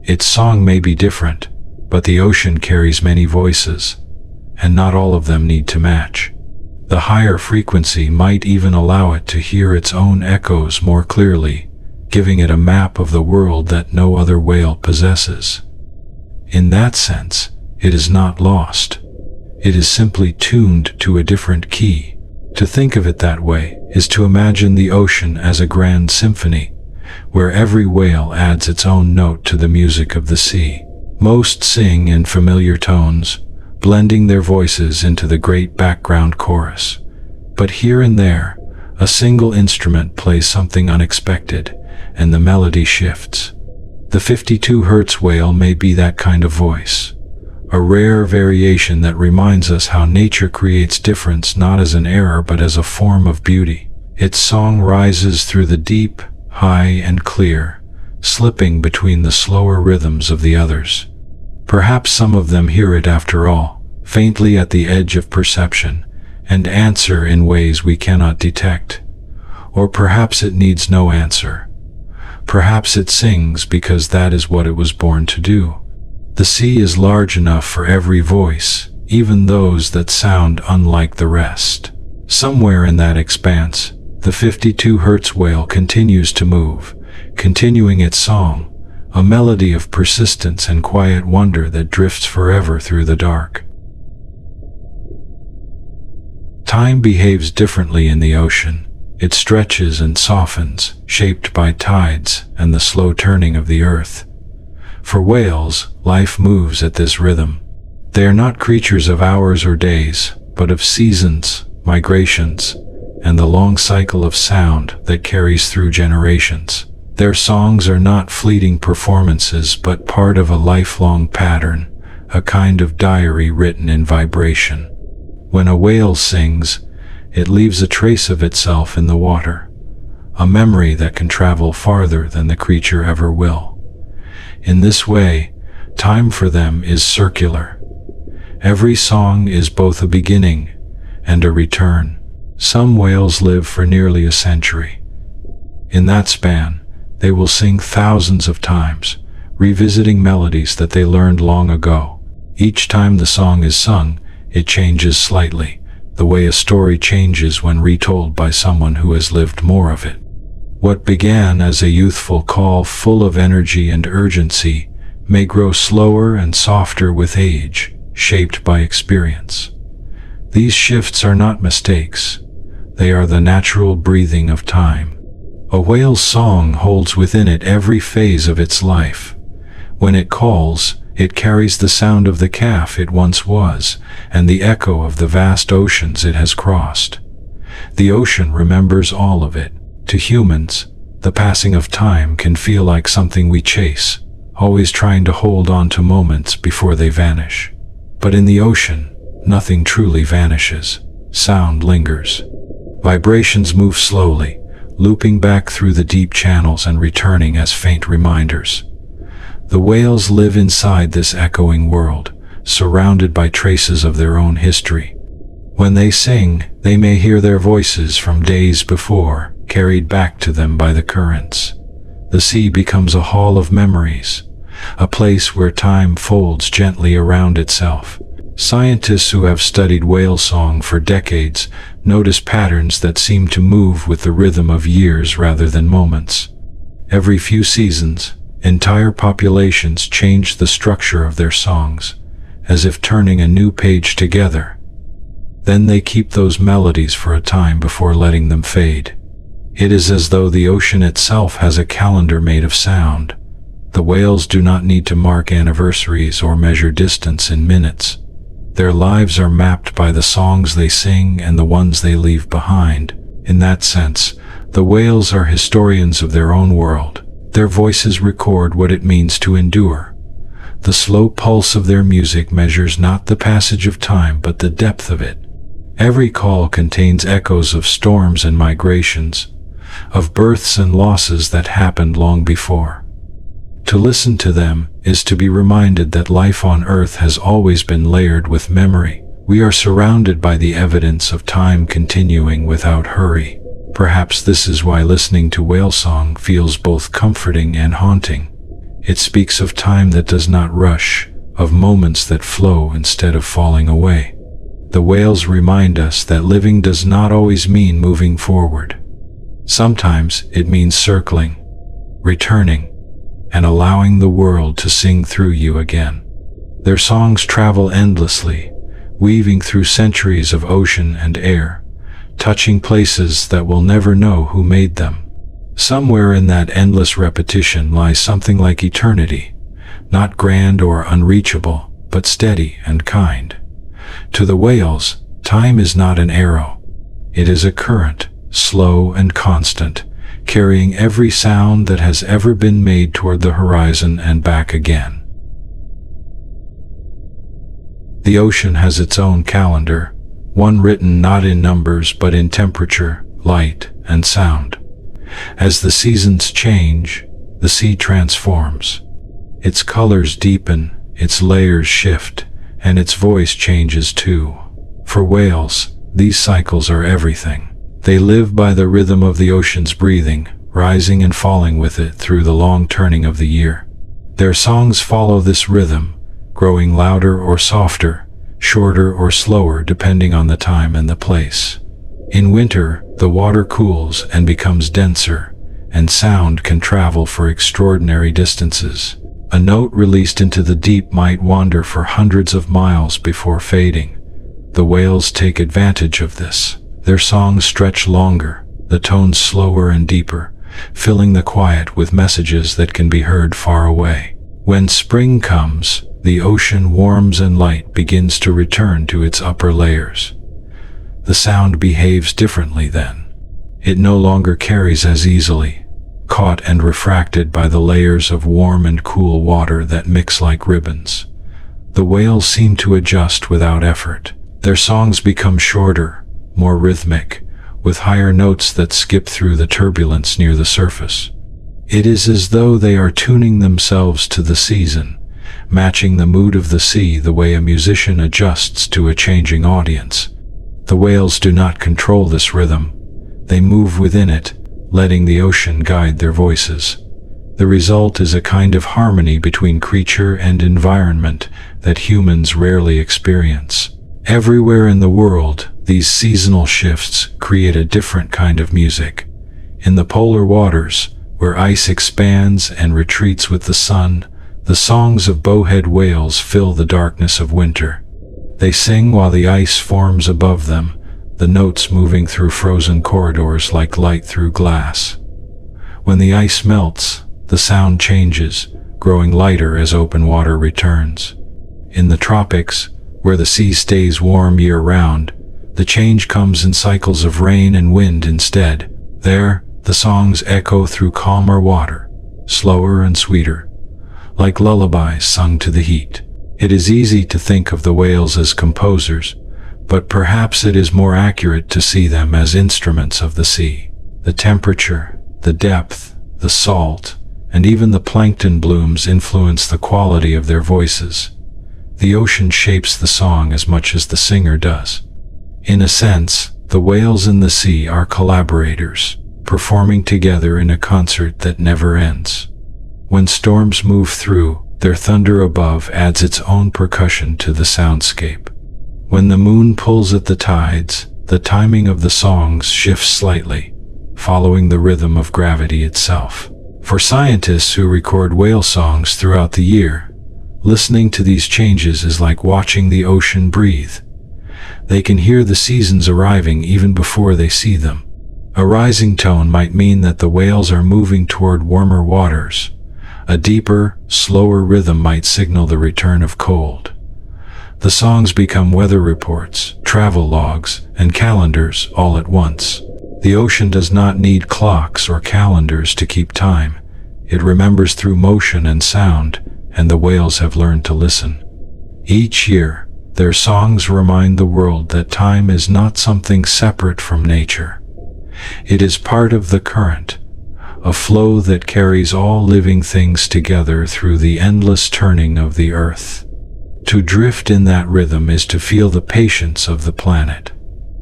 Its song may be different, but the ocean carries many voices, and not all of them need to match. The higher frequency might even allow it to hear its own echoes more clearly, giving it a map of the world that no other whale possesses. In that sense, it is not lost. It is simply tuned to a different key. To think of it that way is to imagine the ocean as a grand symphony, where every whale adds its own note to the music of the sea. Most sing in familiar tones, blending their voices into the great background chorus. But here and there, a single instrument plays something unexpected, and the melody shifts. The 52 Hz whale may be that kind of voice, a rare variation that reminds us how nature creates difference not as an error but as a form of beauty. Its song rises through the deep, high, and clear, slipping between the slower rhythms of the others. Perhaps some of them hear it after all, faintly at the edge of perception, and answer in ways we cannot detect. Or perhaps it needs no answer. Perhaps it sings because that is what it was born to do. The sea is large enough for every voice, even those that sound unlike the rest. Somewhere in that expanse, the 52 Hz whale continues to move, continuing its song, a melody of persistence and quiet wonder that drifts forever through the dark. Time behaves differently in the ocean. It stretches and softens, shaped by tides and the slow turning of the earth. For whales, life moves at this rhythm. They are not creatures of hours or days, but of seasons, migrations, and the long cycle of sound that carries through generations. Their songs are not fleeting performances, but part of a lifelong pattern, a kind of diary written in vibration. When a whale sings, it leaves a trace of itself in the water, a memory that can travel farther than the creature ever will. In this way, time for them is circular. Every song is both a beginning and a return. Some whales live for nearly a century. In that span, they will sing thousands of times, revisiting melodies that they learned long ago. Each time the song is sung, it changes slightly, the way a story changes when retold by someone who has lived more of it. What began as a youthful call full of energy and urgency may grow slower and softer with age, shaped by experience. These shifts are not mistakes. They are the natural breathing of time. A whale's song holds within it every phase of its life. When it calls, it carries the sound of the calf it once was, and the echo of the vast oceans it has crossed. The ocean remembers all of it. To humans, the passing of time can feel like something we chase, always trying to hold on to moments before they vanish. But in the ocean, nothing truly vanishes. Sound lingers. Vibrations move slowly, looping back through the deep channels and returning as faint reminders. The whales live inside this echoing world, surrounded by traces of their own history. When they sing, they may hear their voices from days before, carried back to them by the currents. The sea becomes a hall of memories, a place where time folds gently around itself. Scientists who have studied whale song for decades notice patterns that seem to move with the rhythm of years rather than moments. Every few seasons, entire populations change the structure of their songs, as if turning a new page together. Then they keep those melodies for a time before letting them fade. It is as though the ocean itself has a calendar made of sound. The whales do not need to mark anniversaries or measure distance in minutes. Their lives are mapped by the songs they sing and the ones they leave behind. In that sense, the whales are historians of their own world. Their voices record what it means to endure. The slow pulse of their music measures not the passage of time but the depth of it. Every call contains echoes of storms and migrations, of births and losses that happened long before. To listen to them is to be reminded that life on Earth has always been layered with memory. We are surrounded by the evidence of time continuing without hurry. Perhaps this is why listening to whale song feels both comforting and haunting. It speaks of time that does not rush, of moments that flow instead of falling away. The whales remind us that living does not always mean moving forward. Sometimes it means circling, returning, and allowing the world to sing through you again. Their songs travel endlessly, weaving through centuries of ocean and air, touching places that will never know who made them. Somewhere in that endless repetition lies something like eternity, not grand or unreachable, but steady and kind. To the whales, time is not an arrow. It is a current, slow and constant, carrying every sound that has ever been made toward the horizon and back again. The ocean has its own calendar, one written not in numbers but in temperature, light, and sound. As the seasons change, the sea transforms. Its colors deepen, its layers shift, and its voice changes too. For whales, these cycles are everything. They live by the rhythm of the ocean's breathing, rising and falling with it through the long turning of the year. Their songs follow this rhythm, growing louder or softer, shorter or slower depending on the time and the place. In winter, the water cools and becomes denser, and sound can travel for extraordinary distances. A note released into the deep might wander for hundreds of miles before fading. The whales take advantage of this. Their songs stretch longer, the tones slower and deeper, filling the quiet with messages that can be heard far away. When spring comes, the ocean warms and light begins to return to its upper layers. The sound behaves differently then. It no longer carries as easily, caught and refracted by the layers of warm and cool water that mix like ribbons. The whales seem to adjust without effort. Their songs become shorter, more rhythmic, with higher notes that skip through the turbulence near the surface. It is as though they are tuning themselves to the season, matching the mood of the sea the way a musician adjusts to a changing audience. The whales do not control this rhythm. They move within it, letting the ocean guide their voices. The result is a kind of harmony between creature and environment that humans rarely experience. Everywhere in the world, these seasonal shifts create a different kind of music. In the polar waters, where ice expands and retreats with the sun, the songs of bowhead whales fill the darkness of winter. They sing while the ice forms above them, the notes moving through frozen corridors like light through glass. When the ice melts, the sound changes, growing lighter as open water returns. In the tropics, where the sea stays warm year-round, the change comes in cycles of rain and wind instead. There, the songs echo through calmer water, slower and sweeter, like lullabies sung to the heat. It is easy to think of the whales as composers, but perhaps it is more accurate to see them as instruments of the sea. The temperature, the depth, the salt, and even the plankton blooms influence the quality of their voices. The ocean shapes the song as much as the singer does. In a sense, the whales in the sea are collaborators, performing together in a concert that never ends. When storms move through, their thunder above adds its own percussion to the soundscape. When the moon pulls at the tides, the timing of the songs shifts slightly, following the rhythm of gravity itself. For scientists who record whale songs throughout the year, listening to these changes is like watching the ocean breathe. They can hear the seasons arriving even before they see them. A rising tone might mean that the whales are moving toward warmer waters. A deeper, slower rhythm might signal the return of cold. The songs become weather reports, travel logs, and calendars all at once. The ocean does not need clocks or calendars to keep time. It remembers through motion and sound, and the whales have learned to listen. Each year, their songs remind the world that time is not something separate from nature. It is part of the current, a flow that carries all living things together through the endless turning of the earth. To drift in that rhythm is to feel the patience of the planet.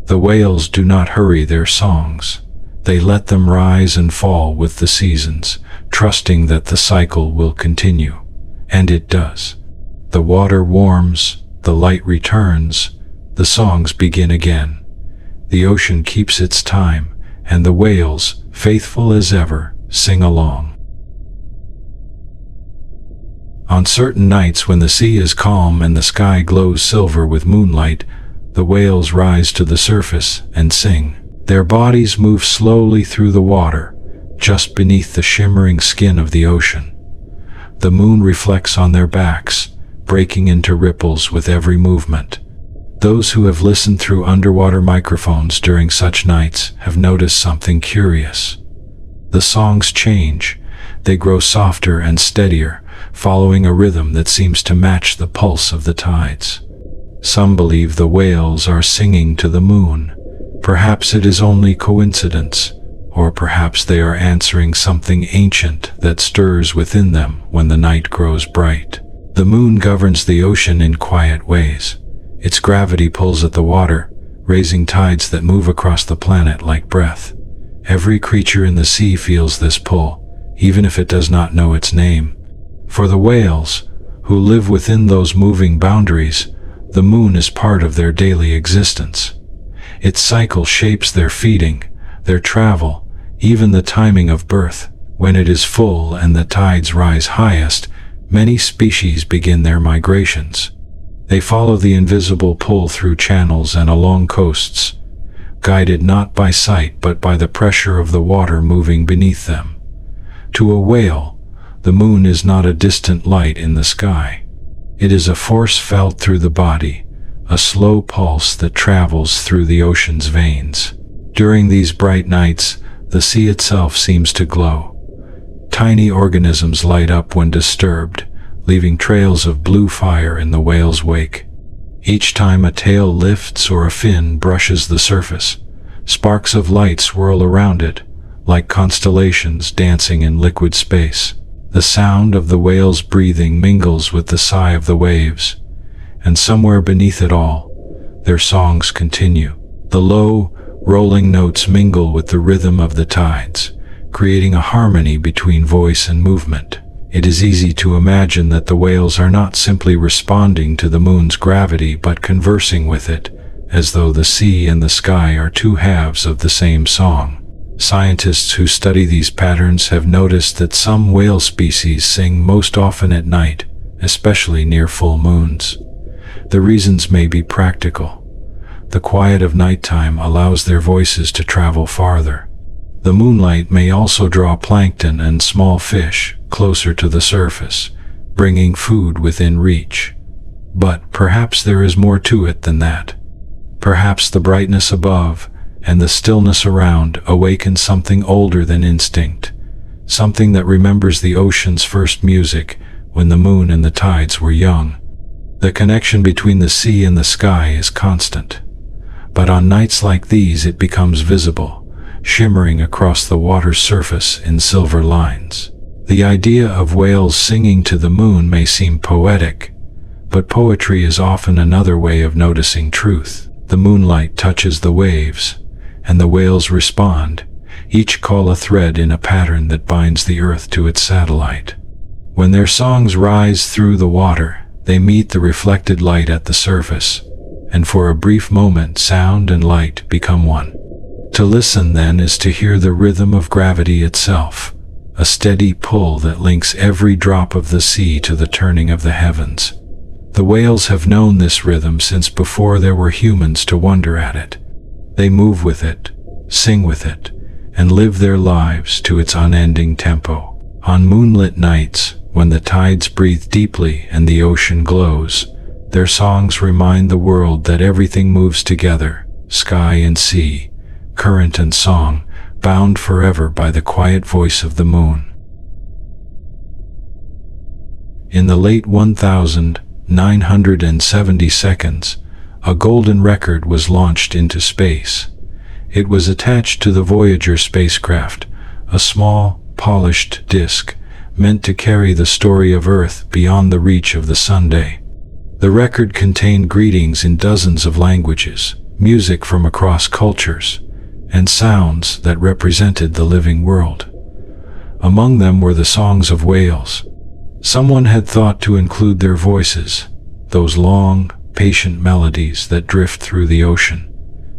The whales do not hurry their songs. They let them rise and fall with the seasons, trusting that the cycle will continue. And it does. The water warms, the light returns, the songs begin again. The ocean keeps its time, and the whales, faithful as ever, sing along. On certain nights when the sea is calm and the sky glows silver with moonlight, the whales rise to the surface and sing. Their bodies move slowly through the water, just beneath the shimmering skin of the ocean. The moon reflects on their backs, breaking into ripples with every movement. Those who have listened through underwater microphones during such nights have noticed something curious. The songs change. They grow softer and steadier, following a rhythm that seems to match the pulse of the tides. Some believe the whales are singing to the moon. Perhaps it is only coincidence, or perhaps they are answering something ancient that stirs within them when the night grows bright. The moon governs the ocean in quiet ways. Its gravity pulls at the water, raising tides that move across the planet like breath. Every creature in the sea feels this pull, even if it does not know its name. For the whales, who live within those moving boundaries, the moon is part of their daily existence. Its cycle shapes their feeding, their travel, even the timing of birth. When it is full and the tides rise highest, many species begin their migrations. They follow the invisible pull through channels and along coasts, guided not by sight but by the pressure of the water moving beneath them. To a whale, the moon is not a distant light in the sky. It is a force felt through the body, a slow pulse that travels through the ocean's veins. During these bright nights, the sea itself seems to glow. Tiny organisms light up when disturbed, leaving trails of blue fire in the whale's wake. Each time a tail lifts or a fin brushes the surface, sparks of light swirl around it, like constellations dancing in liquid space. The sound of the whale's breathing mingles with the sigh of the waves, and somewhere beneath it all, their songs continue. The low, rolling notes mingle with the rhythm of the tides, creating a harmony between voice and movement. It is easy to imagine that the whales are not simply responding to the moon's gravity but conversing with it, as though the sea and the sky are two halves of the same song. Scientists who study these patterns have noticed that some whale species sing most often at night, especially near full moons. The reasons may be practical. The quiet of nighttime allows their voices to travel farther. The moonlight may also draw plankton and small fish closer to the surface, bringing food within reach. But perhaps there is more to it than that. Perhaps the brightness above and the stillness around awaken something older than instinct, something that remembers the ocean's first music when the moon and the tides were young. The connection between the sea and the sky is constant, but on nights like these it becomes visible, shimmering across the water's surface in silver lines. The idea of whales singing to the moon may seem poetic, but poetry is often another way of noticing truth. The moonlight touches the waves, and the whales respond, each call a thread in a pattern that binds the earth to its satellite. When their songs rise through the water, they meet the reflected light at the surface, and for a brief moment sound and light become one. To listen, then, is to hear the rhythm of gravity itself, a steady pull that links every drop of the sea to the turning of the heavens. The whales have known this rhythm since before there were humans to wonder at it. They move with it, sing with it, and live their lives to its unending tempo. On moonlit nights, when the tides breathe deeply and the ocean glows, their songs remind the world that everything moves together, sky and sea, current and song, bound forever by the quiet voice of the moon. In the late 1970 seconds, a golden record was launched into space. It was attached to the Voyager spacecraft, a small, polished disc meant to carry the story of Earth beyond the reach of the Sunday. The record contained greetings in dozens of languages, music from across cultures, and sounds that represented the living world. Among them were the songs of whales. Someone had thought to include their voices, those long, patient melodies that drift through the ocean.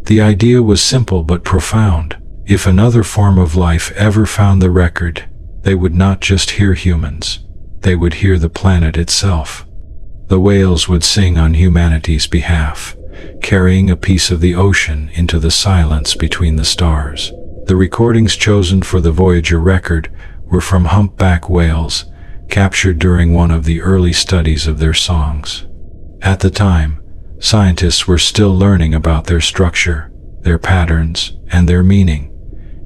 The idea was simple but profound. If another form of life ever found the record, they would not just hear humans, they would hear the planet itself. The whales would sing on humanity's behalf, carrying a piece of the ocean into the silence between the stars. The recordings chosen for the Voyager record were from humpback whales, captured during one of the early studies of their songs. At the time, scientists were still learning about their structure, their patterns, and their meaning.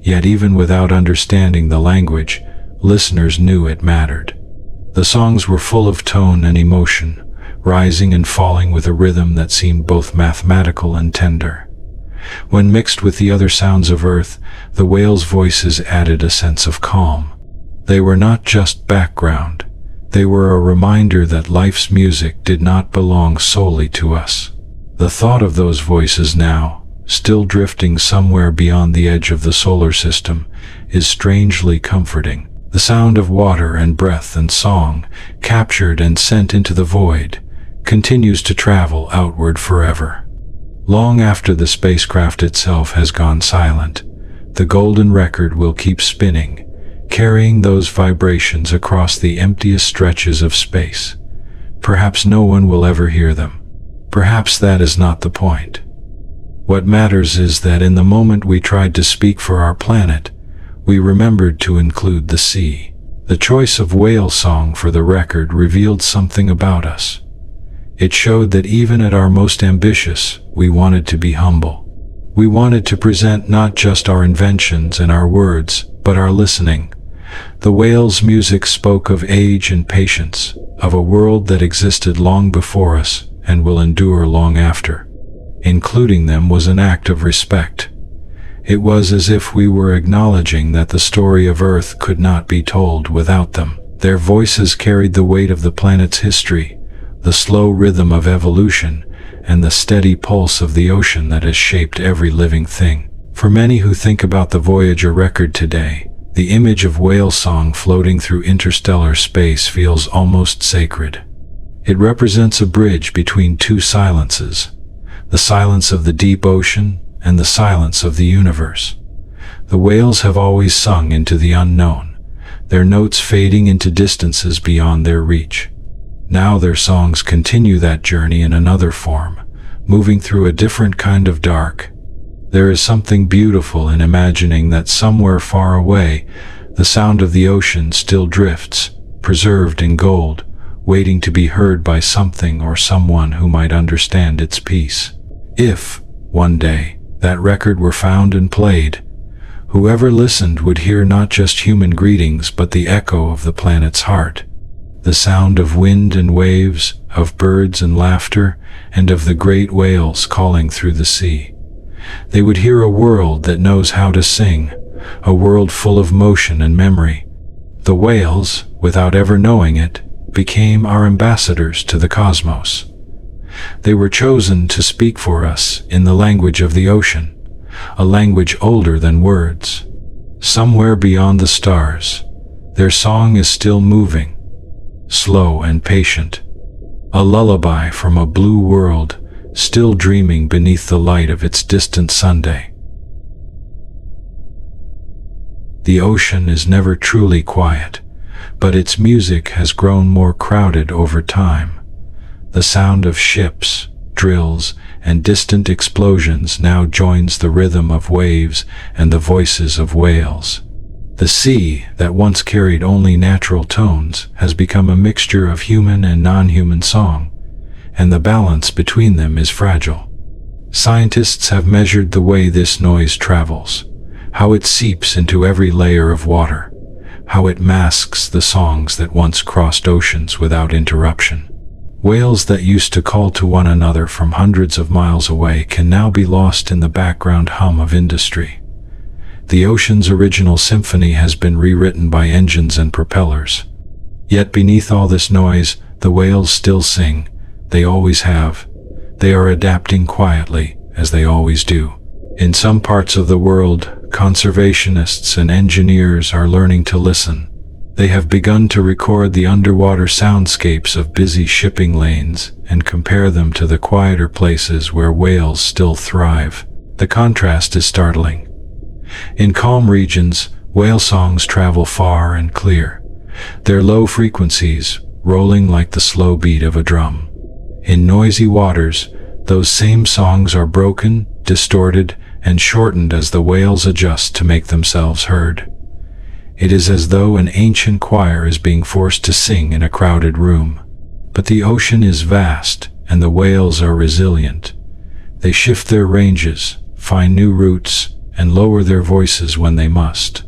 Yet even without understanding the language, listeners knew it mattered. The songs were full of tone and emotion, rising and falling with a rhythm that seemed both mathematical and tender. When mixed with the other sounds of Earth, the whales' voices added a sense of calm. They were not just background, They were a reminder that life's music did not belong solely to us. The thought of those voices now, still drifting somewhere beyond the edge of the solar system, is strangely comforting. The sound of water and breath and song, captured and sent into the void, continues to travel outward forever. Long after the spacecraft itself has gone silent, the golden record will keep spinning, carrying those vibrations across the emptiest stretches of space. Perhaps no one will ever hear them. Perhaps that is not the point. What matters is that in the moment we tried to speak for our planet, we remembered to include the sea. The choice of whale song for the record revealed something about us. It showed that even at our most ambitious, we wanted to be humble. We wanted to present not just our inventions and our words, but our listening. The whale's music spoke of age and patience, of a world that existed long before us and will endure long after. Including them was an act of respect. It was as if we were acknowledging that the story of Earth could not be told without them. Their voices carried the weight of the planet's history, the slow rhythm of evolution, and the steady pulse of the ocean that has shaped every living thing. For many who think about the Voyager record today, the image of whale song floating through interstellar space feels almost sacred. It represents a bridge between two silences, the silence of the deep ocean and the silence of the universe. The whales have always sung into the unknown, their notes fading into distances beyond their reach. Now their songs continue that journey in another form, moving through a different kind of dark. There is something beautiful in imagining that somewhere far away, the sound of the ocean still drifts, preserved in gold, waiting to be heard by something or someone who might understand its peace. If, one day, that record were found and played, whoever listened would hear not just human greetings but the echo of the planet's heart. The sound of wind and waves, of birds and laughter, and of the great whales calling through the sea. They would hear a world that knows how to sing, a world full of motion and memory. The whales, without ever knowing it, became our ambassadors to the cosmos. They were chosen to speak for us in the language of the ocean, a language older than words. Somewhere beyond the stars, their song is still moving, slow and patient, a lullaby from a blue world still dreaming beneath the light of its distant Sunday. The ocean is never truly quiet, but its music has grown more crowded over time. The sound of ships, drills, and distant explosions now joins the rhythm of waves and the voices of whales. The sea, that once carried only natural tones, has become a mixture of human and non-human song, and the balance between them is fragile. Scientists have measured the way this noise travels, how it seeps into every layer of water, how it masks the songs that once crossed oceans without interruption. Whales that used to call to one another from hundreds of miles away can now be lost in the background hum of industry. The ocean's original symphony has been rewritten by engines and propellers. Yet beneath all this noise, the whales still sing. They always have. They are adapting quietly, as they always do. In some parts of the world, conservationists and engineers are learning to listen. They have begun to record the underwater soundscapes of busy shipping lanes and compare them to the quieter places where whales still thrive. The contrast is startling. In calm regions, whale songs travel far and clear, their low frequencies rolling like the slow beat of a drum. In noisy waters, those same songs are broken, distorted, and shortened as the whales adjust to make themselves heard. It is as though an ancient choir is being forced to sing in a crowded room. But the ocean is vast, and the whales are resilient. They shift their ranges, find new routes, and lower their voices when they must.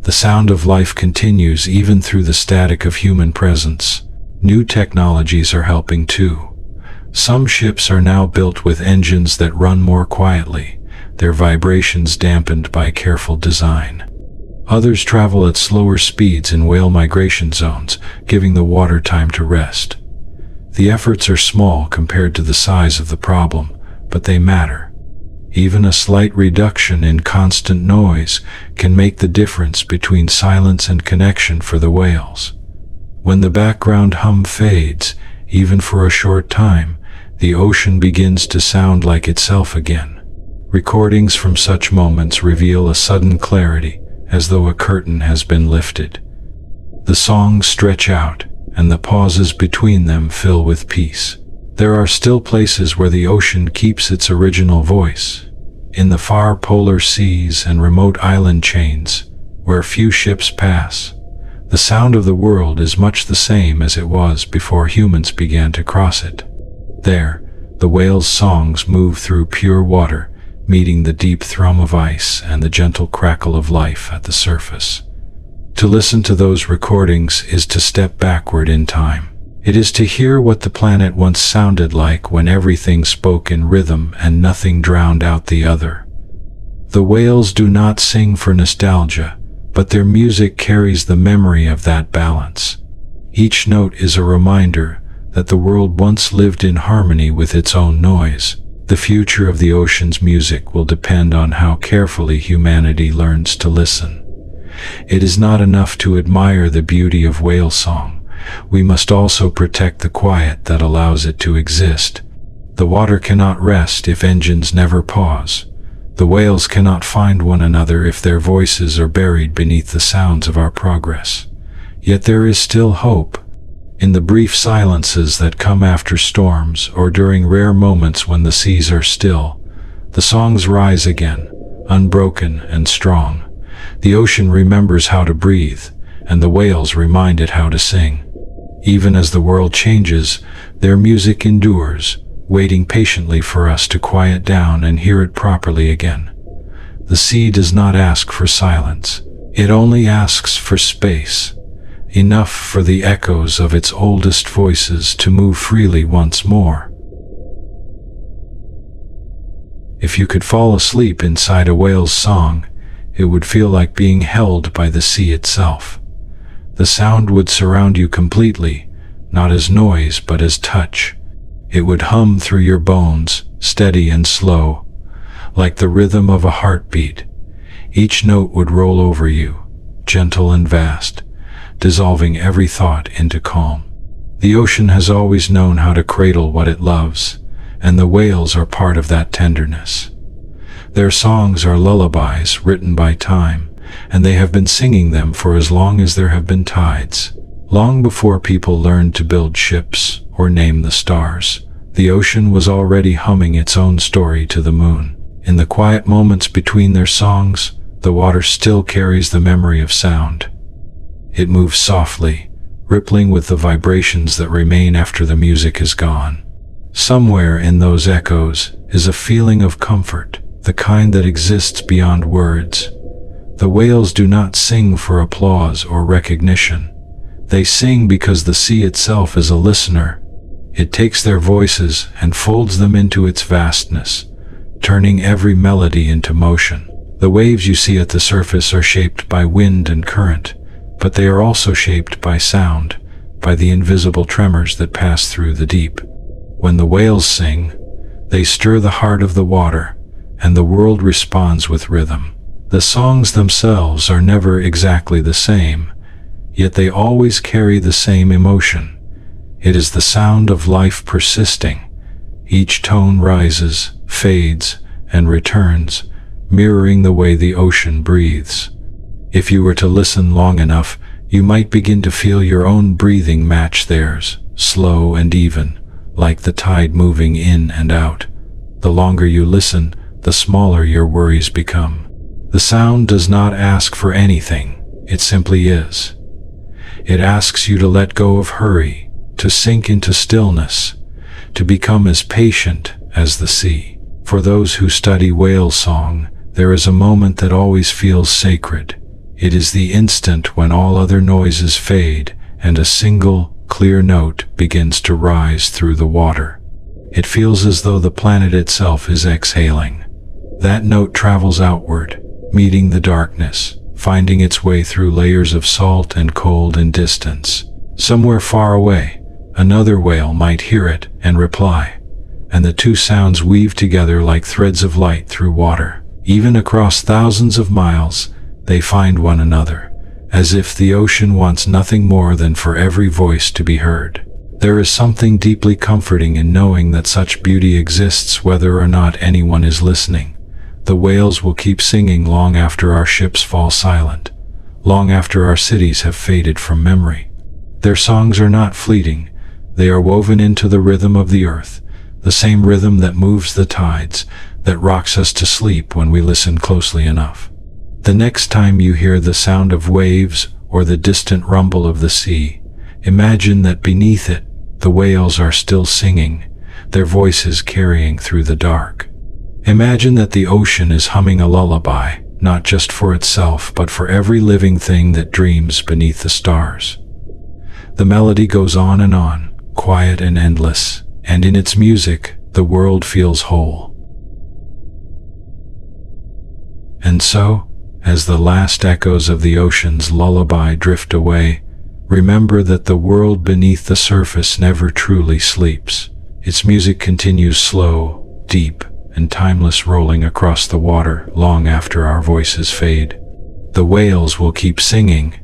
The sound of life continues even through the static of human presence. New technologies are helping too. Some ships are now built with engines that run more quietly, their vibrations dampened by careful design. Others travel at slower speeds in whale migration zones, giving the water time to rest. The efforts are small compared to the size of the problem, but they matter. Even a slight reduction in constant noise can make the difference between silence and connection for the whales. When the background hum fades, even for a short time, the ocean begins to sound like itself again. Recordings from such moments reveal a sudden clarity, as though a curtain has been lifted. The songs stretch out, and the pauses between them fill with peace. There are still places where the ocean keeps its original voice. In the far polar seas and remote island chains, where few ships pass, the sound of the world is much the same as it was before humans began to cross it. There, the whales' songs move through pure water, meeting the deep thrum of ice and the gentle crackle of life at the surface. To listen to those recordings is to step backward in time. It is to hear what the planet once sounded like when everything spoke in rhythm and nothing drowned out the other. The whales do not sing for nostalgia, but their music carries the memory of that balance. Each note is a reminder that the world once lived in harmony with its own noise. The future of the ocean's music will depend on how carefully humanity learns to listen. It is not enough to admire the beauty of whale song. We must also protect the quiet that allows it to exist. The water cannot rest if engines never pause. The whales cannot find one another if their voices are buried beneath the sounds of our progress. Yet there is still hope. In the brief silences that come after storms or during rare moments when the seas are still, the songs rise again, unbroken and strong. The ocean remembers how to breathe, and the whales remind it how to sing. Even as the world changes, their music endures, waiting patiently for us to quiet down and hear it properly again. The sea does not ask for silence. It only asks for space, enough for the echoes of its oldest voices to move freely once more. If you could fall asleep inside a whale's song, it would feel like being held by the sea itself. The sound would surround you completely, not as noise but as touch. It would hum through your bones, steady and slow, like the rhythm of a heartbeat. Each note would roll over you, gentle and vast, dissolving every thought into calm. The ocean has always known how to cradle what it loves, and the whales are part of that tenderness. Their songs are lullabies written by time, and they have been singing them for as long as there have been tides. Long before people learned to build ships or name the stars, the ocean was already humming its own story to the moon. In the quiet moments between their songs, the water still carries the memory of sound. It moves softly, rippling with the vibrations that remain after the music is gone. Somewhere in those echoes is a feeling of comfort, the kind that exists beyond words. The whales do not sing for applause or recognition. They sing because the sea itself is a listener. It takes their voices and folds them into its vastness, turning every melody into motion. The waves you see at the surface are shaped by wind and current, but they are also shaped by sound, by the invisible tremors that pass through the deep. When the whales sing, they stir the heart of the water, and the world responds with rhythm. The songs themselves are never exactly the same, yet they always carry the same emotion. It is the sound of life persisting. Each tone rises, fades, and returns, mirroring the way the ocean breathes. If you were to listen long enough, you might begin to feel your own breathing match theirs, slow and even, like the tide moving in and out. The longer you listen, the smaller your worries become. The sound does not ask for anything, it simply is. It asks you to let go of hurry, to sink into stillness, to become as patient as the sea. For those who study whale song, there is a moment that always feels sacred. It is the instant when all other noises fade and a single, clear note begins to rise through the water. It feels as though the planet itself is exhaling. That note travels outward, meeting the darkness, finding its way through layers of salt and cold and distance. Somewhere far away, another whale might hear it and reply, and the two sounds weave together like threads of light through water. Even across thousands of miles, they find one another, as if the ocean wants nothing more than for every voice to be heard. There is something deeply comforting in knowing that such beauty exists whether or not anyone is listening. The whales will keep singing long after our ships fall silent, long after our cities have faded from memory. Their songs are not fleeting, they are woven into the rhythm of the earth, the same rhythm that moves the tides, that rocks us to sleep when we listen closely enough. The next time you hear the sound of waves or the distant rumble of the sea, imagine that beneath it, the whales are still singing, their voices carrying through the dark. Imagine that the ocean is humming a lullaby, not just for itself, but for every living thing that dreams beneath the stars. The melody goes on, quiet and endless, and in its music, the world feels whole. And so, as the last echoes of the ocean's lullaby drift away, remember that the world beneath the surface never truly sleeps. Its music continues slow, deep, and timeless, rolling across the water long after our voices fade. The whales will keep singing,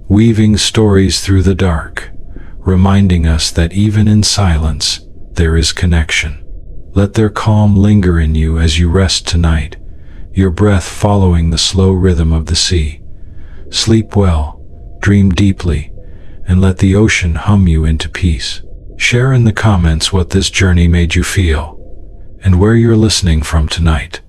weaving stories through the dark, reminding us that even in silence, there is connection. Let their calm linger in you as you rest tonight, your breath following the slow rhythm of the sea. Sleep well, dream deeply, and let the ocean hum you into peace. Share in the comments what this journey made you feel, and where you're listening from tonight.